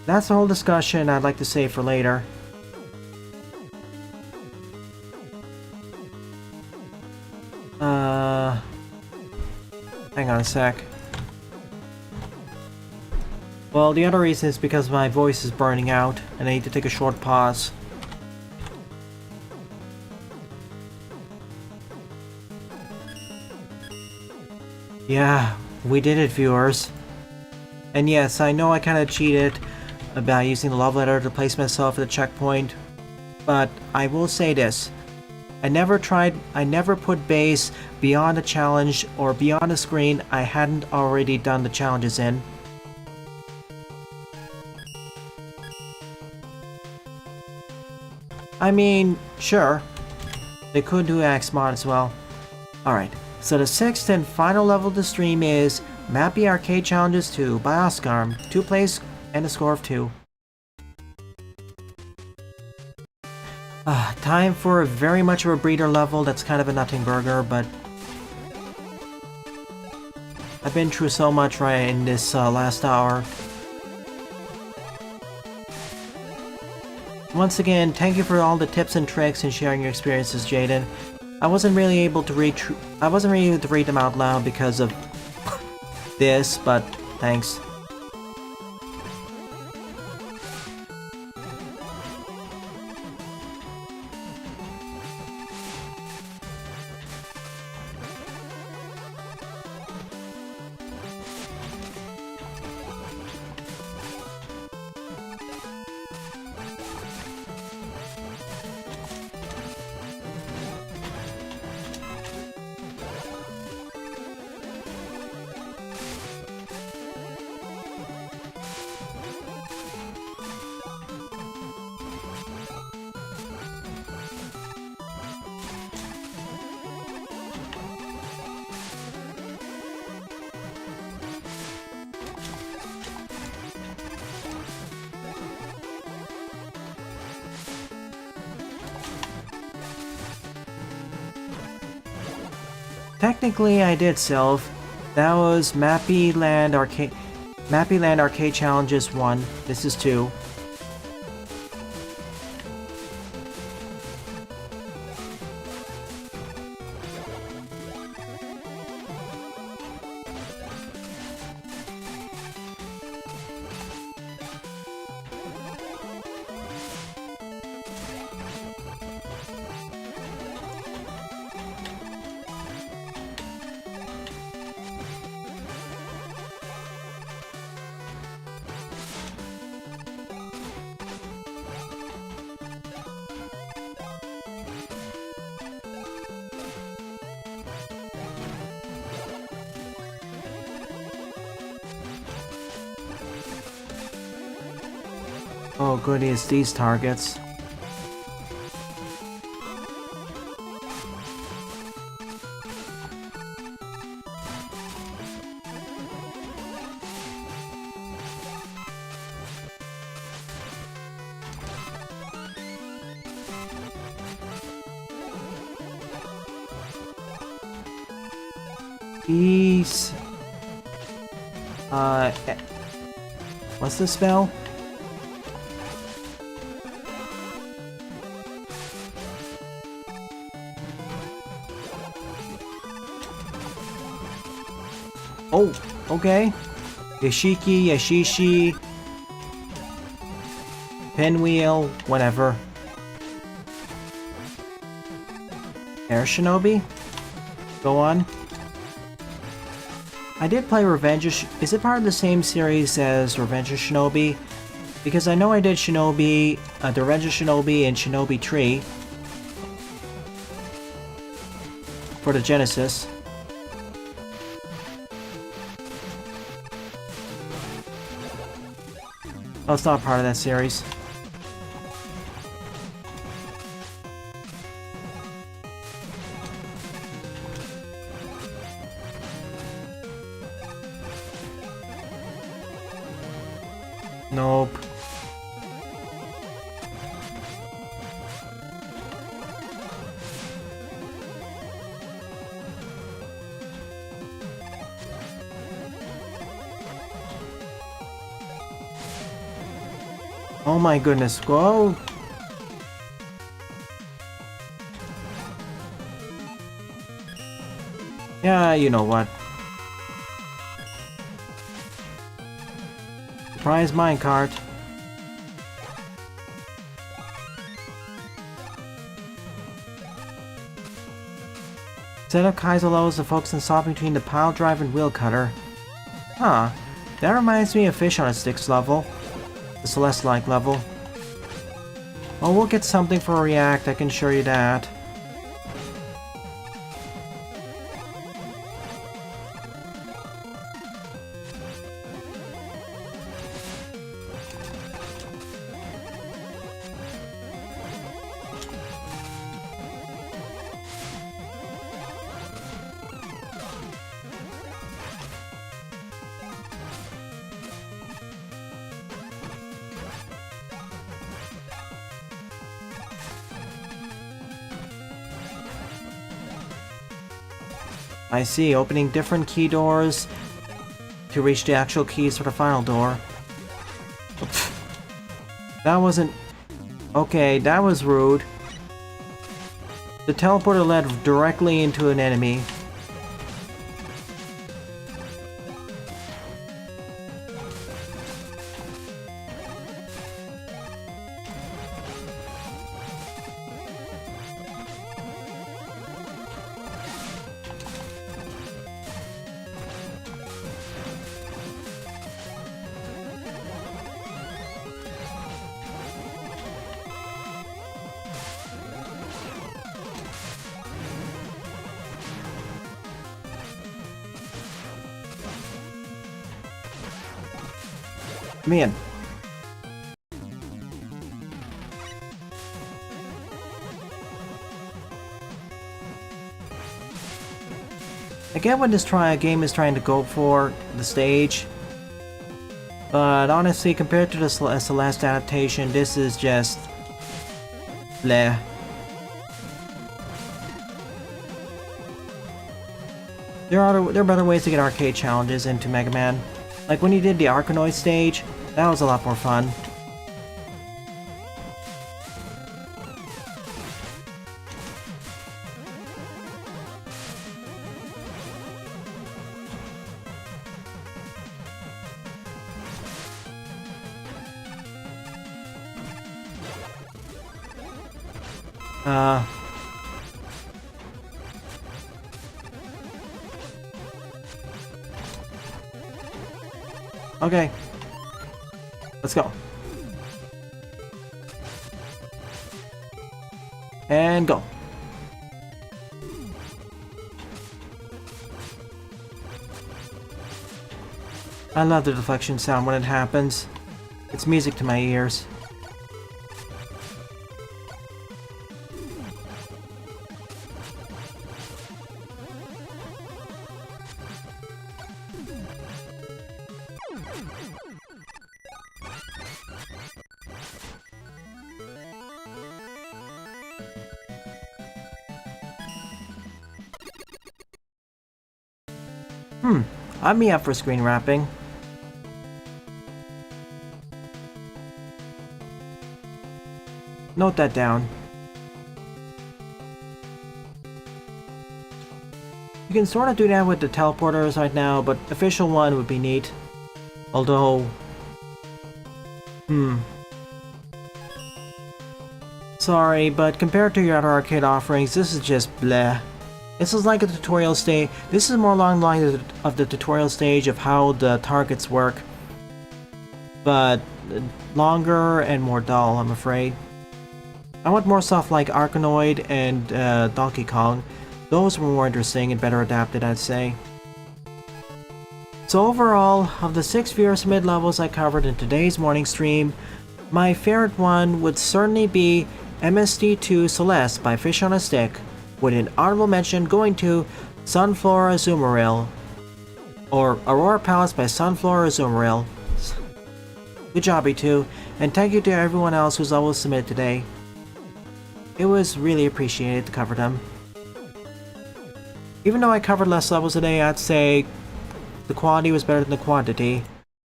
that's a whole discussion I'd like to save for later. Hang on a sec. Well, the other reason is because my voice is burning out, and I need to take a short pause. Yeah, we did it, viewers. And yes, I know I kinda cheated about using the love letter to place myself at the checkpoint, but I will say this. I never put base beyond a challenge or beyond a screen I hadn't already done the challenges in. I mean, sure, they could do Axe mod as well. Alright, so the 6th and final level of the stream is Mappy Arcade Challenges 2 by Oscar. 2 plays and a score of 2. Time for very much of a breeder level that's kind of a nothing burger, but I've been through so much right in this last hour. Once again, thank you for all the tips and tricks and sharing your experiences, Jaden. I wasn't really able to read them out loud because of this, but thanks. Technically, I did Sylph. That was Mappy Land Arcade Challenges 1. This is 2. Oh goodies, these targets. These... what's the spell? Oh, okay. Yashiki, Yashishi, Pinwheel, whatever. Air Shinobi? Go on. I did play Revenge of is it part of the same series as Revenge of Shinobi? Because I know I did Shinobi, the Revenge of Shinobi and Shinobi Tree. for the Genesis. Oh, it's not part of that series. Nope. Oh my goodness, go! Yeah, you know what. Surprise minecart. Instead of Kaizo levels to focus on swapping between the pile drive and wheel cutter. Huh. That reminds me of Fish on a Sticks level. The Celeste-like level. Well, we'll get something for a react, I can assure you that. I see, opening different key doors to reach the actual keys for the final door. That wasn't... Okay, that was rude. The teleporter led directly into an enemy. Man. I get what this game is trying to go for, the stage. But honestly, compared to the Celeste adaptation, this is just... bleh. There are better ways to get arcade challenges into Mega Man. Like when you did the Arkanoid stage, that was a lot more fun. Okay. Let's go. And go. I love the deflection sound when it happens. It's music to my ears. I'd be up for screen wrapping. Note that down. You can sort of do that with the teleporters right now, but official one would be neat. Although... Sorry, but compared to your other arcade offerings, this is just bleh. This is like a tutorial stage. This is more along the lines of the tutorial stage of how the targets work. But longer and more dull, I'm afraid. I want more stuff like Arkanoid and Donkey Kong. Those were more interesting and better adapted, I'd say. So overall, of the 6 Fierce mid-levels I covered in today's morning stream, my favorite one would certainly be MSD2 Celeste by Fish on a Stick, with an honorable mention going to Sunflora Azumarill, or Aurora Palace by Sunflora Azumarill. Good job, E2, and thank you to everyone else who's always submitted today. It was really appreciated to cover them. Even though I covered less levels today, I'd say the quality was better than the quantity.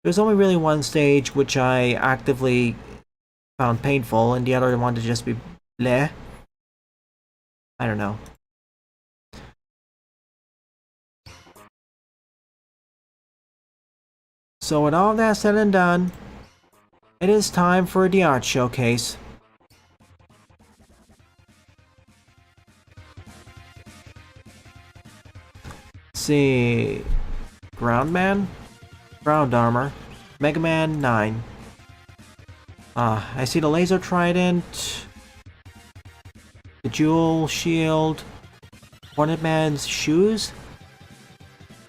There's only really one stage which I actively found painful, and the other one to just be bleh. I don't know. So with all that said and done, it is time for the art showcase. Let's see... Ground Man? Ground Armor. Mega Man 9. I see the Laser Trident. The Jewel Shield. Hornet Man's shoes.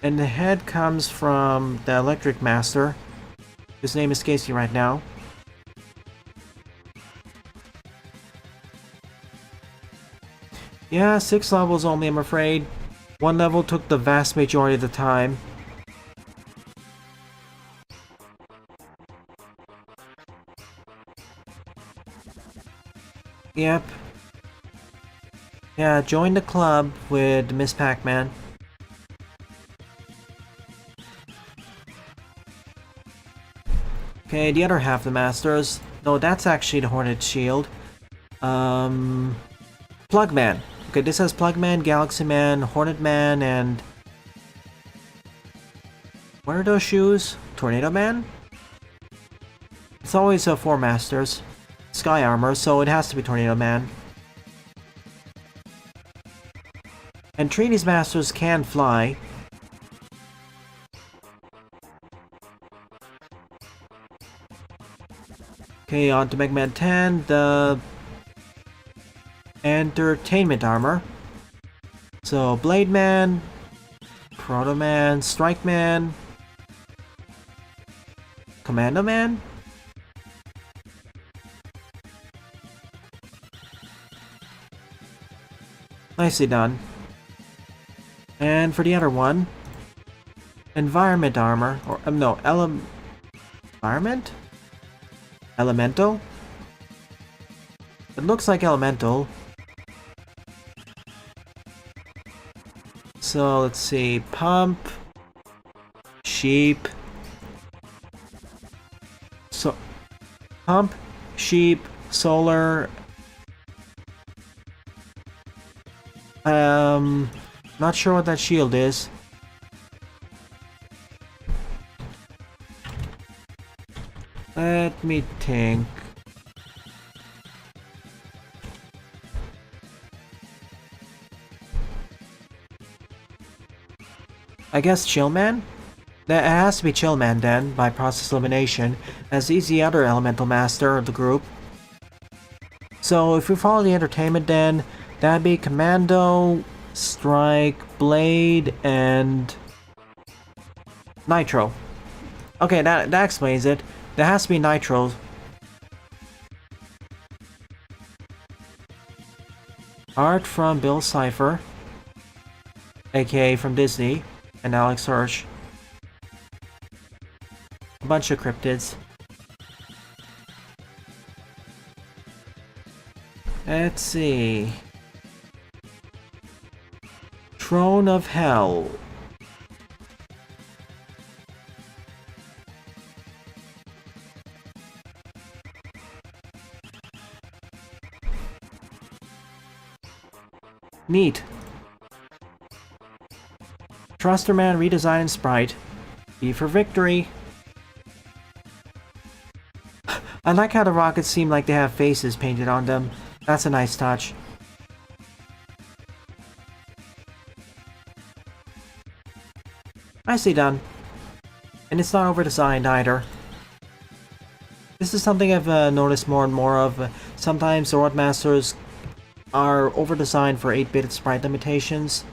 And the head comes from the Electric Master. His name escapes me right now. Yeah, 6 levels only, I'm afraid. 1 level took the vast majority of the time. Yep. Yeah, join the club with Miss Pac-Man. Okay, the other half of the Masters. No, that's actually the Hornet Shield. Plugman. Okay, this has Plugman, Galaxy Man, Hornet Man, and... What are those shoes? Tornado Man? It's always 4 Masters. Sky Armor, so it has to be Tornado Man. And Trinity's Masters can fly. Okay, on to Mega Man 10, the Entertainment Armor. So, Blade Man, Proto Man, Strike Man, Commando Man? Nicely done. And for the other one, Environment Armor, or no, Environment? Elemental? It looks like Elemental. So let's see, Pump, Sheep. So, Pump, Sheep, Solar. Not sure what that shield is. Let me think. I guess Chillman? That has to be Chillman then, by process elimination, as he's the other elemental master of the group. So if we follow the entertainment then, that'd be Commando, Strike, Blade, and Nitro. Okay, that explains it. There has to be Nitro. Art from Bill Cipher, aka from Disney, and Alex Hirsch. A bunch of cryptids. Let's see. Throne of Hell. Neat. Trusterman redesign and sprite. B for victory. I like how the rockets seem like they have faces painted on them. That's a nice touch. Nicely done. And it's not over-designed either. This is something I've noticed more and more of. Sometimes Sword Masters are over-designed for 8-bit sprite limitations.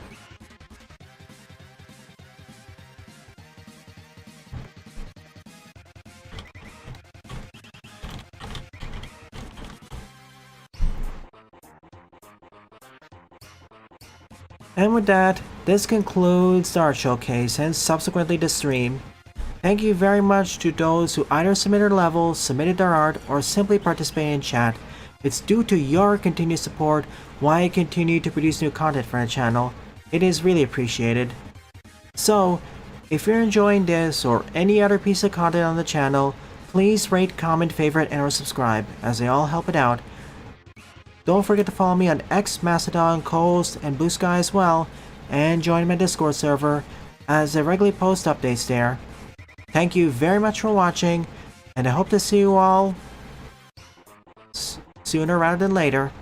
And with that, this concludes the art showcase and subsequently the stream. Thank you very much to those who either submitted levels, submitted their art, or simply participated in chat. It's due to your continued support why I continue to produce new content for the channel. It is really appreciated. So, if you're enjoying this or any other piece of content on the channel, please rate, comment, favorite, and or subscribe, as they all help it out. Don't forget to follow me on X, Mastodon, Coast, and Blue Sky as well, and join my Discord server, as I regularly post updates there. Thank you very much for watching, and I hope to see you all sooner rather than later.